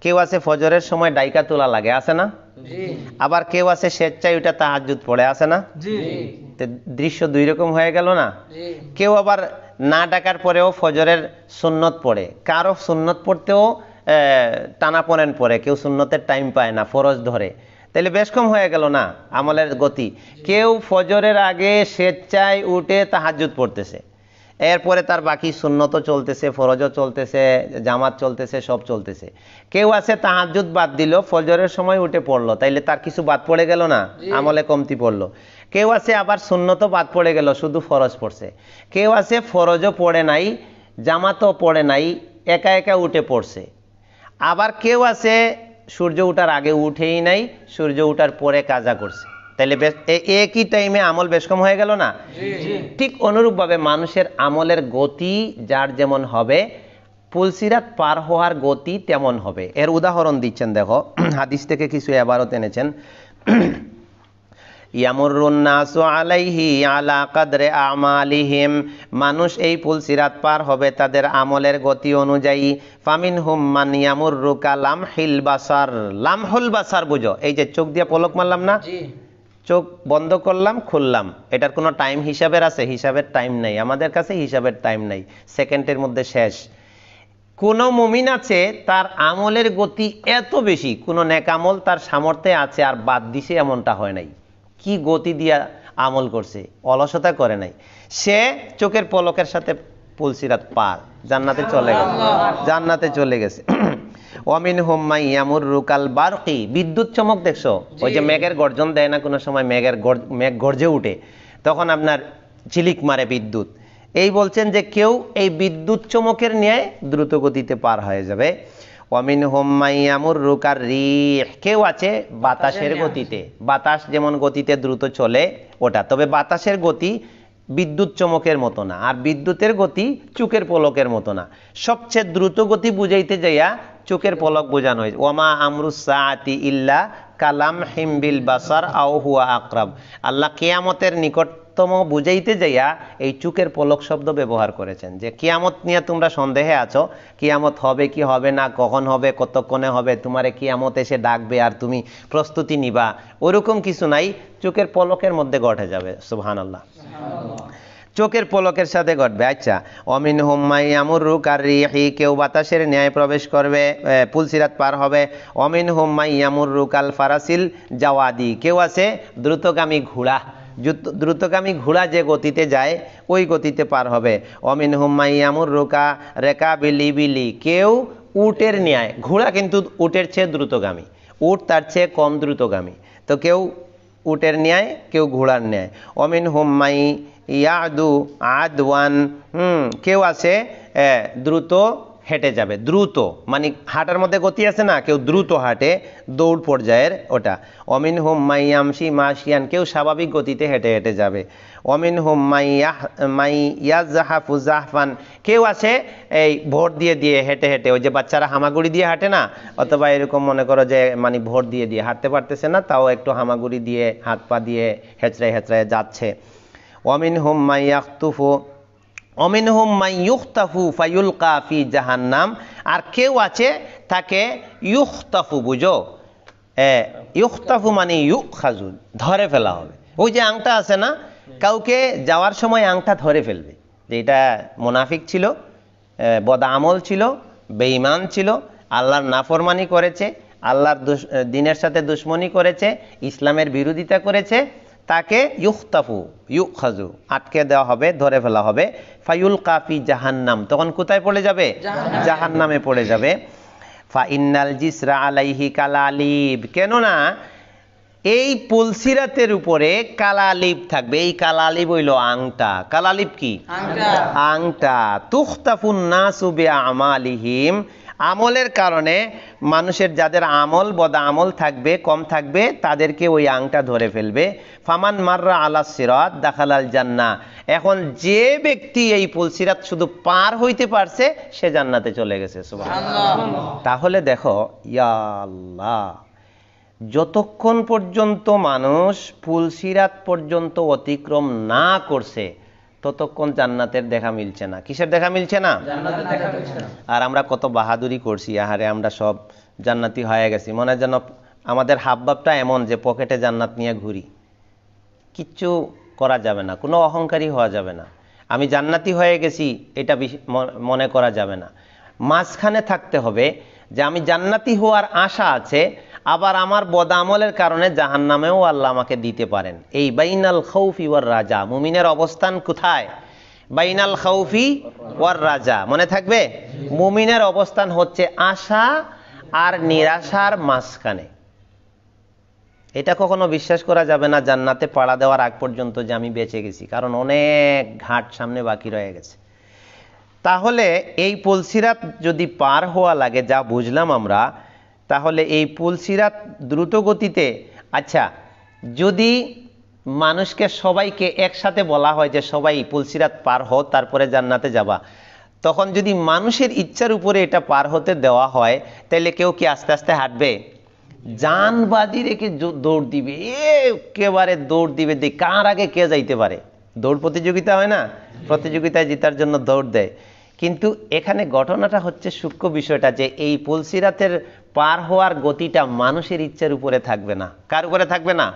কেউ আছে ফজরের সময় ডাইকা তোলা লাগে, আছে না? আবার কেউ আছে স্বেচ্ছায় ওটা তাহাজ্জুদ পড়ে, আছে না? দৃশ্য দুই রকম হয়ে গেল না? কেউ আবার না ডাকার পরেও ফজরের সুন্নত পড়ে, কারো সুন্নত পড়তেও টানাপোড়েন পড়ে, কেউ সুন্নতের টাইম পায় না, ফরজ ধরে। তাহলে বেশ কম হয়ে গেল না আমলের গতি? কেউ ফজরের আগে স্বেচ্ছায় উঠে তাহাজ্জুদ পড়তেছে, এরপরে তার বাকি সুন্নতও চলতেছে, ফরজও চলতেছে, জামাত চলতেছে, সব চলতেছে। কেউ আছে তাহাজ্জুদ বাদ দিল, ফজরের সময় উঠে পড়লো, তাইলে তার কিছু বাদ পড়ে গেল না, আমলে কমতি পড়লো। কেউ আছে আবার সুন্নতও বাদ পড়ে গেল, শুধু ফরজ পড়ছে। কেউ আছে ফরজও পড়ে নাই, জামাতও পড়ে নাই, একা একা উঠে পড়ছে। আবার কেউ আছে সূর্য উঠার আগে উঠেই নাই, সূর্য উঠার পরে কাজা করছে। তাহলে একই টাইমে আমল বেশ কম হয়ে গেল না? ঠিক অনুরূপভাবে মানুষের আমলের গতি যার যেমন হবে, পুলসিরাত পার হওয়ার গতি তেমন হবে। এর উদাহরণ দিচ্ছেন, দেখো হাদিস থেকে কিছু এবারও এনেছেন। ইয়ামুরুন নাসু আলাইহি আলা কদরে আমালিহিম, মানুষ এই পুলসিরাত পার হবে তাদের আমলের গতি অনুযায়ী। ফামিনহুম মান ইয়ামুররু কালামহিল বাসার, লামহুল বাসার বুঝো? এই যে চোখ দিয়ে পলক মারলাম না, চোখ বন্ধ করলাম খুললাম, এটার কোনো টাইম হিসাবের আছে? হিসাবের টাইম নাই, আমাদের কাছে হিসাবের টাইম নাই, সেকেন্ডের মধ্যে শেষ। কোন মুমিন আছে তার আমলের গতি এত বেশি, কোন নেক আমল তার সামর্থ্যে আছে আর বাদ দিছে এমনটা হয় নাই। কি গতি দিয়া আমল করছে, অলসতা করে নাই। সে চোখের পলকের সাথে পুলসিরাত পার, জান্নাতে চলে গেছে, জান্নাতে চলে গেছে। ওয়ামিনহুম মান ইয়ামুররু কাল বারকি, বিদ্যুৎ চমক দেখছো? ওই যে মেঘের গর্জন দেয় না কোনো সময়, মেঘ গর্জে উঠে, তখন আপনার ঝিলিক মারে বিদ্যুৎ। এই বলছেন যে কেউ এই বিদ্যুৎ চমকের ন্যায় দ্রুত গতিতে পার হয়ে যাবে। ওয়ামিনহুম মান ইয়ামুররু কাররিহ, কেউ আছে বাতাসের গতিতে, বাতাস যেমন গতিতে দ্রুত চলে ওটা, তবে বাতাসের গতি বিদ্যুৎ চমকের মতো না, আর বিদ্যুতের গতি চোখের পলকের মতো না। সবচেয়ে দ্রুত গতি বুঝাইতে যাইয়া চোখের পলক বোঝানো হয়েছে। ওয়ামা আমরুস সাআতি ইল্লা কালামহিম বিল বাসার আও হুয়া আকরাব, আল্লাহ কিয়ামতের নিকটতম বুঝাইতে যাইয়া এই চোখের পলক শব্দ ব্যবহার করেছেন। যে কিয়ামত নিয়ে তোমরা সন্দেহে আছো, কিয়ামত হবে কি হবে না, কখন হবে, কতক্ষণে হবে, তোমারে কিয়ামত এসে ডাকবে আর তুমি প্রস্তুতি নিবা, ওরকম কিছু নাই, চোখের পলকের মধ্যে ঘটে যাবে। সুবহানাল্লাহ, চোখের পলকের সাথে ঘটবে। আচ্ছা, অমিনহুম মান ইয়ামুররু কাররিহি, কেউ বাতাসের ন্যায় প্রবেশ করবে, পুলসিরাত পার হবে। অমিনহুম মান ইয়ামুররু কাল ফারাসিল জাওয়াদি, কেউ আছে দ্রুতগামী ঘোড়া, দ্রুতগামী ঘোড়া যে গতিতে যায় ওই গতিতে পার হবে। অমিনহুম মান ইয়ামুররু কারিকাবিল ইবিলি, কেউ উটের ন্যায়, ঘোড়া কিন্তু উটের চেয়ে দ্রুতগামী, উট তার চেয়ে কম দ্রুতগামী, তো কেউ উটের ন্যায়, কেউ ঘোড়ার ন্যায়। অমিনহুম মান ইয়াদু আদওয়ান, কেউ আছে দ্রুত হেঁটে যাবে দ্রুত, মানে হাঁটার মধ্যে গতি আছে না, কেউ দ্রুত হাঁটে, দৌড় পর্যায়ের ওটা। অমিন হুম মাইয়ামশি মাসিয়ান, কেউ স্বাভাবিক গতিতে হেঁটে হেঁটে যাবে। অমিন হুম মাইয়াজাহাফু জাহফান, কেউ আছে এই ভোট দিয়ে দিয়ে হেঁটে হেঁটে, ওই যে বাচ্চারা হামাগুড়ি দিয়ে হাঁটে না, অথবা এরকম মনে করো যে মানে ভোট দিয়ে দিয়ে হাঁটতে পারতেছে না, তাও একটু হামাগুড়ি দিয়ে হাত পা দিয়ে হেঁচড়ায় হেঁচড়ায় যাচ্ছে। অমিন হুম মাইয়াখতুফু অমিন হুম মাইয়ুখতাফু ফায়ুলকা ফি জাহান্নাম, আর কেউ আছে তাকে ইউখতাফু, বুঝো ইউখতাফু মানে ইউখাজু, ধরে ফেলা হবে। ওই যে আংটা আছে না, কাউকে যাওয়ার সময় আংটা ধরে ফেলবে, যে এটা মুনাফিক ছিল, বদআমল ছিল, বেঈমান ছিল, আল্লাহর নাফরমানি করেছে, আল্লাহর দিনের সাথে দুশ্মনী করেছে, ইসলামের বিরোধিতা করেছে, তাকে ইউখতাফু ইউখাজু আটকে দেওয়া হবে, ধরে ফেলা হবে। ফায়ুলকা ফি জাহান্নাম, তখন কোথায় পড়ে যাবে? জাহান্নামে পড়ে যাবে। ফা ইন্নাল জিসরা আলাইহি কালালিব, কেননা এই পুলসিরাতের উপরে কালালিব থাকবে। এই কালালিব হইল আংটা। কালালিব কি? আংটা। তুখতাফুন নাসু বিআমালিহিম, আমলের কারণে মানুষের যাদের আমল বদআমল থাকবে, কম থাকবে, তাদেরকে ওই আংটা ধরে ফেলবে। ফামান মাররা আলা সিরাত দাখালাল জান্নাহ, এখন যে ব্যক্তি এই পুলসিরাত শুধু পার হইতে পারছে সে জান্নাতে চলে গেছে। সুবহানাল্লাহ। তাহলে দেখো, ইয়া আল্লাহ, যতক্ষণ পর্যন্ত মানুষ পুলসিরাত পর্যন্ত অতিক্রম না করছে ততক্ষণ জান্নাতের দেখা মিলছে না। কিসের দেখা মিলছে না? জান্নাতের দেখা মিলছে না। আর আমরা কত বাহাদুরি করছি, আহারে আমরা সব জান্নাতি হয়ে গেছি, মনে যেন আমাদের হাবভাবটা এমন যে পকেটে জান্নাত নিয়ে ঘুরি। কিচ্ছু করা যাবে না, কোনো অহংকারী হওয়া যাবে না। আমি জান্নাতি হয়ে গেছি এটা মনে করা যাবে না। মাঝখানে থাকতে হবে যে আমি জান্নাতি হওয়ার আশা আছে, আবার আমার বদআমলের কারণে জাহান্নামেও আল্লাহ আমাকে দিতে পারেন। এই বাইনাল খাউফি ওয়ার রাজা, মুমিনের অবস্থান কোথায়? বাইনাল খাউফি ওয়ার রাজা, মনে থাকবে? মুমিনের অবস্থান হচ্ছে আশা আর নিরাশার মাঝখানে। এটা কখনো বিশ্বাস করা যাবে না জান্নাতে পাড়া দেওয়ার আগ পর্যন্ত যে আমি বেঁচে গেছি, কারণ অনেক ঘাট সামনে বাকি রয়ে গেছে। তাহলে এই পুলসিরাত যদি পার হওয়া লাগে, যা বুঝলাম আমরা, তাহলে এই পুলসিরাত দ্রুত গতিতে, আচ্ছা যদি মানুষকে সবাইকে একসাথে বলা হয় যে সবাই পুলসিরাত পার হও তারপরে জান্নাতে যাবা, তখন যদি মানুষের ইচ্ছার উপরে এটা পার হতে দেওয়া হয়, তাহলে কেউ কি আস্তে আস্তে হাঁটবে? জান বাজি রেখে দৌড় দিবে, একেবারে দৌড় দিবে, দেখ কার আগে কে যাইতে পারে। দৌড় প্রতিযোগিতা হয় না, প্রতিযোগিতায় জেতার জন্য দৌড় দেয়। কিন্তু এখানে ঘটনাটা হচ্ছে সূক্ষ্ম বিষয়টা, যে এই পুলসিরাতের পার হওয়ার গতিটা মানুষের ইচ্ছার উপরে থাকবে না। কার উপরে থাকবে না?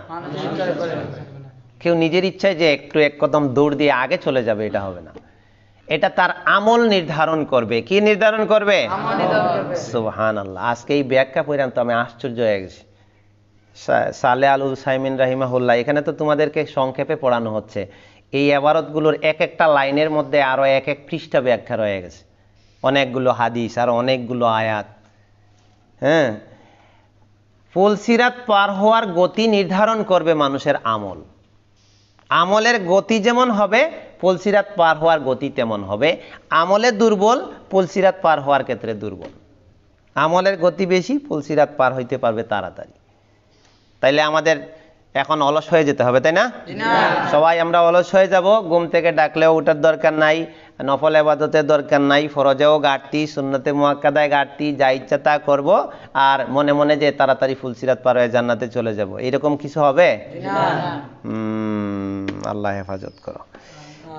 কেউ নিজের ইচ্ছায় যে একটু এক কদম দৌড় দিয়ে আগে চলে যাবে, এটা হবে না। এটা তার আমল নির্ধারণ করবে। কি নির্ধারণ করবে? সুবহানাল্লাহ। আজকে এই ব্যাখ্যা পড়লাম তো আমি আশ্চর্য হয়ে গেছি। সালে আল উসাইমিন রাহিমাহুল্লাহ, এখানে তো তোমাদেরকে সংক্ষেপে পড়ানো হচ্ছে। এই ইবারতগুলোর এক একটা লাইনের মধ্যে আরো এক এক পৃষ্ঠা ব্যাখ্যা রয়ে গেছে, অনেকগুলো হাদিস আর অনেকগুলো আয়াত। হ্যাঁ, পুলসিরাত পার হওয়ার গতি নির্ধারণ করবে মানুষের আমল। আমলের গতি যেমন হবে, পুলসিরাত পার হওয়ার গতি তেমন হবে। আমলে দুর্বল, পুলসিরাত পার হওয়ার ক্ষেত্রে দুর্বল। আমলের গতি বেশি, পুলসিরাত পার হইতে পারবে তাড়াতাড়ি। তাইলে আমাদের এখন অলস হয়ে যেতে হবে, তাই না? সবাই আমরা অলস হয়ে যাব। ঘুম থেকে ডাকলেও ওঠার দরকার নাই, নফল ইবাদতের দরকার নাই, ফরজেও ঘাটতি, সুন্নতে মুআক্কাদায় ঘাটতি, যা ইচ্ছা তা করব, আর মনে মনে যে তাড়াতাড়ি ফুলসিরাত পার হয়ে জান্নাতে চলে যাব, এরকম কিছু হবে? আল্লাহ হেফাজত করো।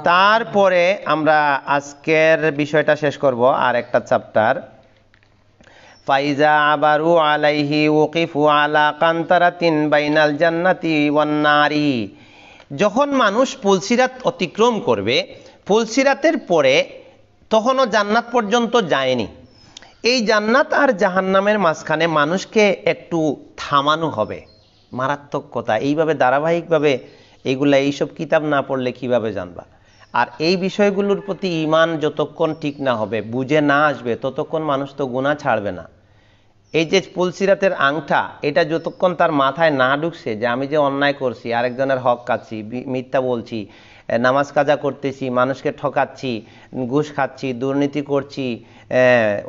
তারপরে আমরা আজকের বিষয়টা শেষ করব, আর একটা চ্যাপ্টার। ফাইজা আবারু আলাইহি ওয়াকিফু আলা কান্তারাতিন বাইনাল জান্নাতি ওয়ান নারি, যখন মানুষ পুলসিরাত অতিক্রম করবে, পুলসিরাতের পরে তখনও জান্নাত পর্যন্ত যায়নি, এই জান্নাত আর জাহান্নামের মাঝখানে মানুষকে একটু থামানো হবে। মারাত্মক কথা। এইভাবে ধারাবাহিকভাবে এইসব কিতাব না পড়লে কিভাবে জানবা? আর এই বিষয়গুলোর প্রতি ঈমান যতক্ষণ ঠিক না হবে, বুঝে না আসবে, ততক্ষণ মানুষ তো গুনাহ ছাড়বে না। এই যে পুলসিরাতের আংটা, এটা যতক্ষণ তার মাথায় না ঢুকছে যে আমি যে অন্যায় করছি, আরেকজনের হক খাচ্ছি, মিথ্যা বলছি, নামাজ কাজা করতেছি, মানুষকে ঠকাচ্ছি, ঘুষ খাচ্ছি, দুর্নীতি করছি,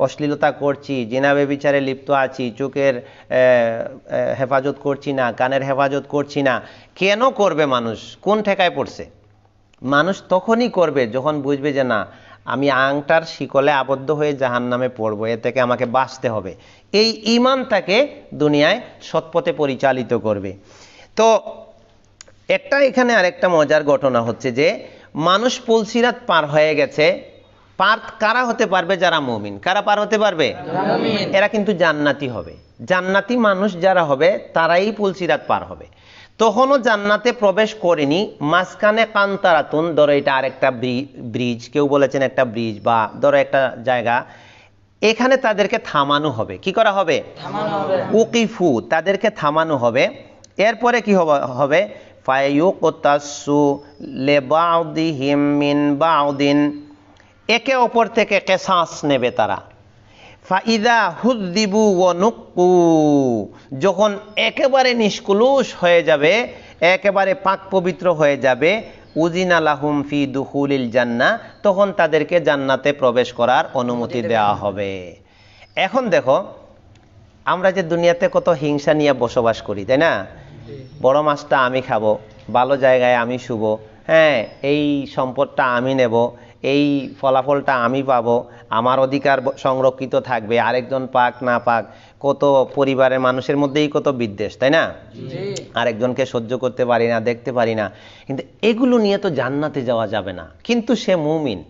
অশ্লীলতা করছি, জিনা ব্যভিচারে লিপ্ত আছি, চোখের হেফাজত করছি না, কানের হেফাজত করছি না, কেন করবে মানুষ? কোন ঠেকায় পড়ছে? মানুষ তখনই করবে যখন বুঝবে যে না, আমি আংটার শিকলে আবদ্ধ হয়ে জাহান্নামে পড়বো, এ থেকে আমাকে বাঁচতে হবে। এই ঈমান তাকে দুনিয়ায় সৎপথে পরিচালিত করবে। তো একটা এখানে আরেকটা মজার ঘটনা হচ্ছে যে মানুষ পুলসিরাত পার হয়ে গেছে। পার কারা হতে পারবে? যারা মুমিন। কারা পার হতে পারবে? এরা কিন্তু জান্নাতি হবে। জান্নাতি মানুষ যারা হবে তারাই পুলসিরাত পার হবে। তখনও জান্নাতে প্রবেশ করেনি, মাঝখানে কান্তারাতুন, ধরো এটা আরেকটা ব্রিজ, কেউ বলেছেন একটা ব্রিজ, বা ধরো একটা জায়গা, এখানে তাদেরকে থামানো হবে। কি করা হবে? উকিফু, তাদেরকে থামানো হবে। এরপরে কি হবে? ফায়ুকতাসু লিবাউদিহিম মিন বাউদিন, একে অপর থেকে কিসাস নেবে তারা। ফাইদা হুদ্দিবু ওয়া নুক্কু, যখন একেবারে নিষ্কুলুষ হয়ে যাবে, একেবারে পাক পবিত্র হয়ে যাবে, উজিনা লাহুম ফি দুখুলিল জান্নাহ, তখন তাদেরকে জান্নাতে প্রবেশ করার অনুমতি দেওয়া হবে। এখন দেখো, আমরা যে দুনিয়াতে কত হিংসা নিয়ে বসবাস করি, তাই না? বড় মাছটা আমি খাবো, ভালো জায়গায় আমি শুব, হ্যাঁ, এই সম্পদটা আমি নেব, এই ফলাফলটা আমি পাবো, আমার অধিকার সংরক্ষিত থাকবে, আরেকজন পাক না পাক। কত পরিবারের মানুষের মধ্যেই কত বিদ্বেষ, তাই না? আরেকজনকে সহ্য করতে পারি না, দেখতে পারি না। কিন্তু এগুলো নিয়ে তো জান্নাতে যাওয়া যাবে না। কিন্তু সে মুমিন,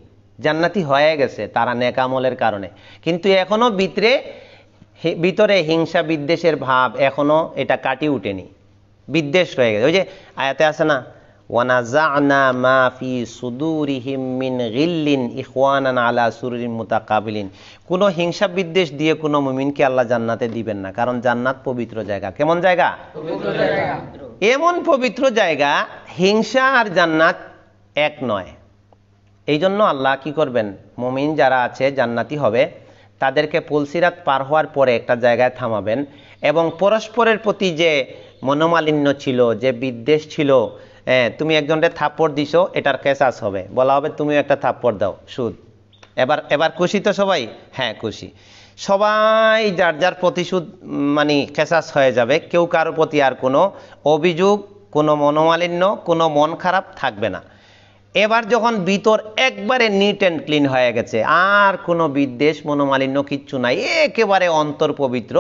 জান্নাতি হয়ে গেছে তারা নেক আমলের কারণে, কিন্তু এখনো ভিতরে হিংসা বিদ্বেষের ভাব এখনো এটা কাটিয়ে উঠেনি, বিদ্বেষ রয়ে গেছে। ওই যে আয়াতে আছে না, ওয়ানাযা'না মা ফি সুদুরিহিম মিন গিল্লিন ইখওয়ানান আলা সুরুরিন মুতাকাবিলিন। কোনো হিংসা বিদ্বেষ দিয়ে কোনো মুমিনকে আল্লাহ জান্নাতে দিবেন না, কারণ জান্নাত পবিত্র জায়গা। কেমন জায়গা? পবিত্র জায়গা। এমন পবিত্র জায়গা, হিংসা আর জান্নাত এক নয়। এই জন্য আল্লাহ কি করবেন, মুমিন যারা আছে জান্নাতি হবে, তাদেরকে পুলসিরাত পার হওয়ার পরে একটা জায়গায় থামাবেন, এবং পরস্পরের প্রতি যে মনোমালিন্য ছিল, যে বিদ্বেষ ছিল, তুমি একজনকে থাপ্পড় দিছো, এটার কেসাস হবে, বলা হবে তুমিও একটা থাপ্পড় দাও, সুদ। এবার খুশি তো সবাই? হ্যাঁ, খুশি। সবাই যার যার প্রতিশোধ মানে কেসাস হয়ে যাবে। কেউ কারো প্রতি আর কোনো অভিযোগ, কোনো মনোমালিন্য, কোনো মন খারাপ থাকবে না। এবার যখন ভিতর একবারে নিট অ্যান্ড ক্লিন হয়ে গেছে, আর কোনো বিদ্বেষ মনোমালিন্য কিচ্ছু নাই, একেবারে অন্তর পবিত্র,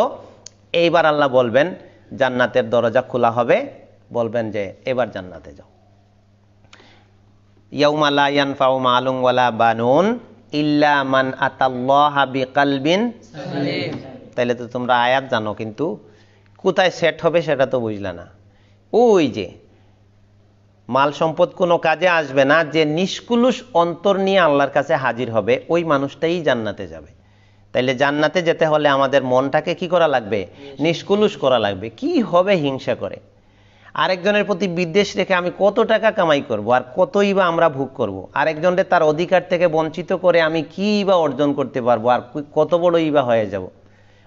এইবার আল্লাহ বলবেন জান্নাতের দরজা খোলা হবে, বলবেন যে এবার জান্নাতে যাও। ইয়াউমা লা ইয়ানফাউ মালুন ওয়ালা বানুন ইল্লা মান আতাল্লাহা বিকলবিন সালিম। তাইলে তো তোমরা আয়াত জানো, কিন্তু কোথায় সেট হবে সেটা তো বুঝলা না। ওই যে মাল সম্পদ কোনো কাজে আসবে না, যে নিষ্কুলুষ অন্তর নিয়ে আল্লাহর কাছে হাজির হবে, ওই মানুষটাই জান্নাতে যাবে। তাইলে জান্নাতে যেতে হলে আমাদের মনটাকে কি করা লাগবে? নিষ্কুলুষ করা লাগবে। কি হবে হিংসা করে, আরেকজনের প্রতি বিদ্বেষ রেখে আমি কত টাকা কামাই করব, আর কতই বা আমরা ভোগ করব, আরেকজনের তার অধিকার থেকে বঞ্চিত করে আমি কি বা অর্জন করতে পারবো, আর কত বড়ই বা হয়ে যাব।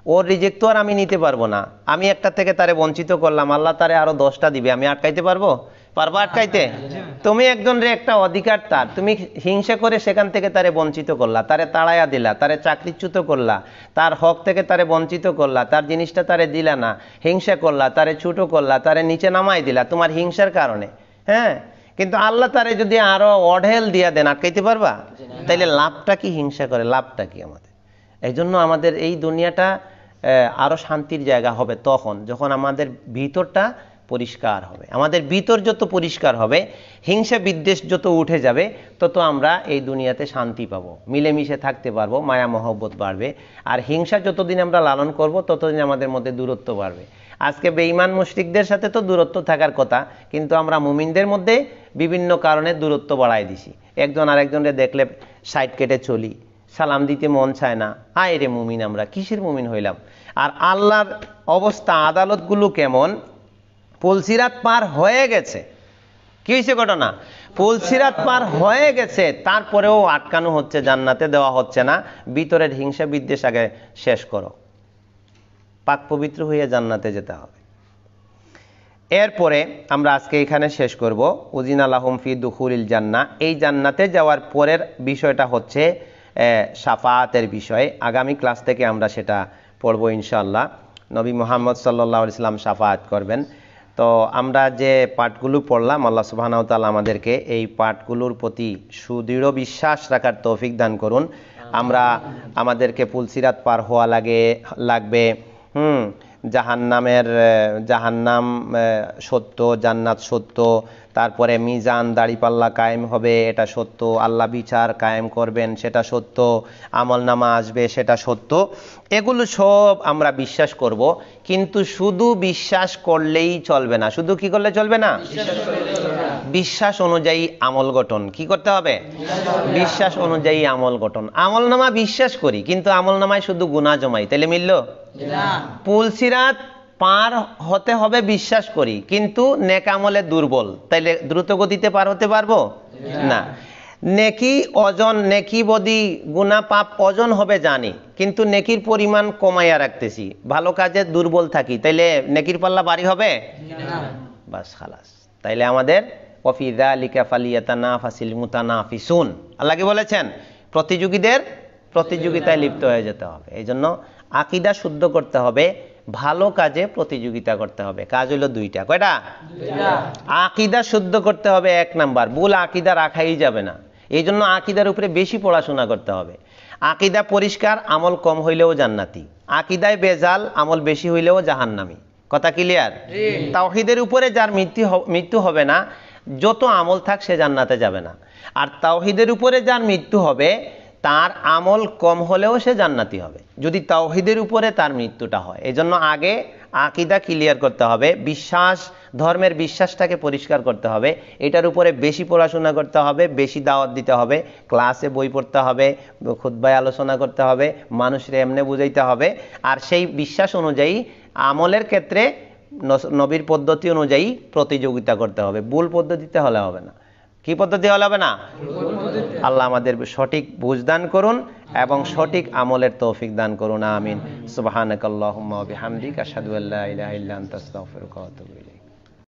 ওর রিজেক্ট তো আর আমি নিতে পারবো না। আমি একটা থেকে তারে বঞ্চিত করলাম, আল্লাহ তারে আরো 10টা দিবে, আমি আটকাইতে পারবো? পারবো আটকাইতে? তুমি একজনের একটা অধিকার, তার তুমি হিংসা করে সেখান থেকে তারে বঞ্চিত করলা, তারে তাড়াইয়া দিলা, তারে চাকরিচ্যুত করলা, তার হক থেকে তারে বঞ্চিত করলা, তার জিনিসটা তারে দিলা না, হিংসা করলা, তারে ছোট করলা, তারে নিচে নামাই দিলা তোমার হিংসার কারণে। হ্যাঁ, কিন্তু আল্লাহ তারে যদি আরো অঢেল দিয়া দেন, আটকাইতে পারবা? তাইলে লাভটা কি? হিংসা করে লাভটা কি আমাদের? এই জন্য আমাদের এই দুনিয়াটা আরো শান্তির জায়গা হবে তখন, যখন আমাদের ভিতরটা পরিষ্কার হবে। আমাদের ভিতর যত পরিষ্কার হবে, হিংসা বিদ্বেষ যত উঠে যাবে, তত আমরা এই দুনিয়াতে শান্তি পাবো, মিলেমিশে থাকতে পারবো, মায়া মহব্বত বাড়বে। আর হিংসা যতদিন আমরা লালন করব, ততদিন আমাদের মধ্যে দূরত্ব বাড়বে। আজকে বেঈমান মুশরিকদের সাথে তো দূরত্ব থাকার কথা, কিন্তু আমরা মুমিনদের মধ্যে বিভিন্ন কারণে দূরত্ব বাড়াই দিছি। একজন আরেকজনকে দেখলে সাইড কেটে চলি, সালাম দিতে মন চায় না। আয় রে মুমিন, আমরা কিসের মুমিন হইলাম? আর আল্লাহর অবস্থা, আদালতগুলো কেমন? পুলসিরাত পার হয়ে গেছে, কি হয়েছে ঘটনা? পুলসিরাত পার হয়ে গেছে, তারপরেও আটকানো হচ্ছে, জান্নাতে দেওয়া হচ্ছে না। ভিতরের হিংসা বিদ্বেষ আগে শেষ করো। পাক পবিত্র হয়ে জান্নাতে যেতে হবে। এরপরে আমরা আজকে এখানে শেষ করব উজিনা লাহুম ফি দুখুলিল জান্নাহ। এই জান্নাতে যাওয়ার পরের বিষয়টা হচ্ছে শাফাআতের বিষয়। আগামী ক্লাস থেকে আমরা সেটা পড়ব ইনশাআল্লাহ। নবী মুহাম্মদ সাল্লাল্লাহু আলাইহি সাল্লাম শাফাআত করবেন। তো আমরা যে পাঠগুলো পড়লাম, আল্লাহ সুবহানাহু ওয়া তাআলা আমাদেরকে এই পাঠগুলোর প্রতি সুদৃঢ় বিশ্বাস রাখার তৌফিক দান করুন। আমরা আমাদেরকে পুলসিরাত পার হওয়া লাগবে, জাহান্নাম সত্য, জান্নাত সত্য, তারপরে মিজান দাড়িপাল্লা কায়েম হবে, এটা সত্য, আল্লাহ বিচার কায়েম করবেন সেটা সত্য, আমলনামা আসবে সেটা সত্য। এগুলো সব আমরা বিশ্বাস করব, কিন্তু শুধু বিশ্বাস করলেই চলবে না। শুধু কি করলে চলবে না? বিশ্বাস অনুযায়ী আমল গঠন কি করতে হবে? বিশ্বাস অনুযায়ী আমল গঠন। আমলনামা বিশ্বাস করি কিন্তু আমলনামায় শুধু গুনাহ জমাই, তাহলে মিলল না। পুলসিরাত পার হতে হবে বিশ্বাস করি, কিন্তু নেক আমলে দুর্বল, তাইলে দ্রুত গতিতে পার হতে পারবো না। নেকি ওজন, নেকি বদি গুনাহ পাপ ওজন হবে জানি, কিন্তু নেকির পরিমাণ কমাইয়া রাখতেছি, ভালো কাজে দুর্বল থাকি, তাইলে নেকির পাল্লা ভারী হবে না। বাস খালাস। তাইলে আমাদের ওয়াফি যালিকা ফালিয়াতানাফাসিল মুতানাফিসুন, আল্লাহ কি বলেছেন? প্রতিযোগিতায় লিপ্ত হয়ে যেতে হবে। এই জন্য আকীদা শুদ্ধ করতে হবে, ভালো কাজে প্রতিযোগিতা করতে হবে। কাজ হলো দুইটা। কয়টা? আকীদা শুদ্ধ করতে হবে 1 নাম্বার। ভুল আকীদা রাখাই যাবে না। এই জন্য আকীদার উপরে বেশি পড়াশোনা করতে হবে। আকীদা পরিষ্কার, আমল কম হইলেও জান্নাতি। আকীদায় বেজাল, আমল বেশি হইলেও জাহান্নামী। কথা ক্লিয়ার? তাওহীদের উপরে যার মৃত্যু হবে না, যত আমল থাক সে জান্নাতে যাবে না। আর তাওহীদের উপরে যার মৃত্যু হবে, তার আমল কম হলেও সে জান্নাতি হবে, যদি তাওহীদের উপরে তার মৃত্যুটা হয়। এই জন্য আগে আকীদা ক্লিয়ার করতে হবে, বিশ্বাস, ধর্মের বিশ্বাসটাকে পরিষ্কার করতে হবে। এটার উপরে বেশি পড়াশোনা করতে হবে, বেশি দাওয়াত দিতে হবে, ক্লাসে বই পড়তে হবে, খুতবায় আলোচনা করতে হবে, মানুষের এমনি বুঝাইতে হবে। আর সেই বিশ্বাস অনুযায়ী আমলের ক্ষেত্রে নবীর পদ্ধতি অনুযায়ী প্রতিযোগিতা করতে হবে। ভুল পদ্ধতিতে হলে হবে না। কি পদ্ধতি হলে হবে না? আল্লাহ আমাদের সঠিক বুঝ দান করুন এবং সঠিক আমলের তৌফিক দান করুন। আমিন। সুবহানাকাল্লাহুম্মা ওয়া বিহামদিকা আশহাদু আল্লা ইলাহা ইল্লা আনতা আস্তাগফিরুকা ওয়া আতুবু ইলাইক।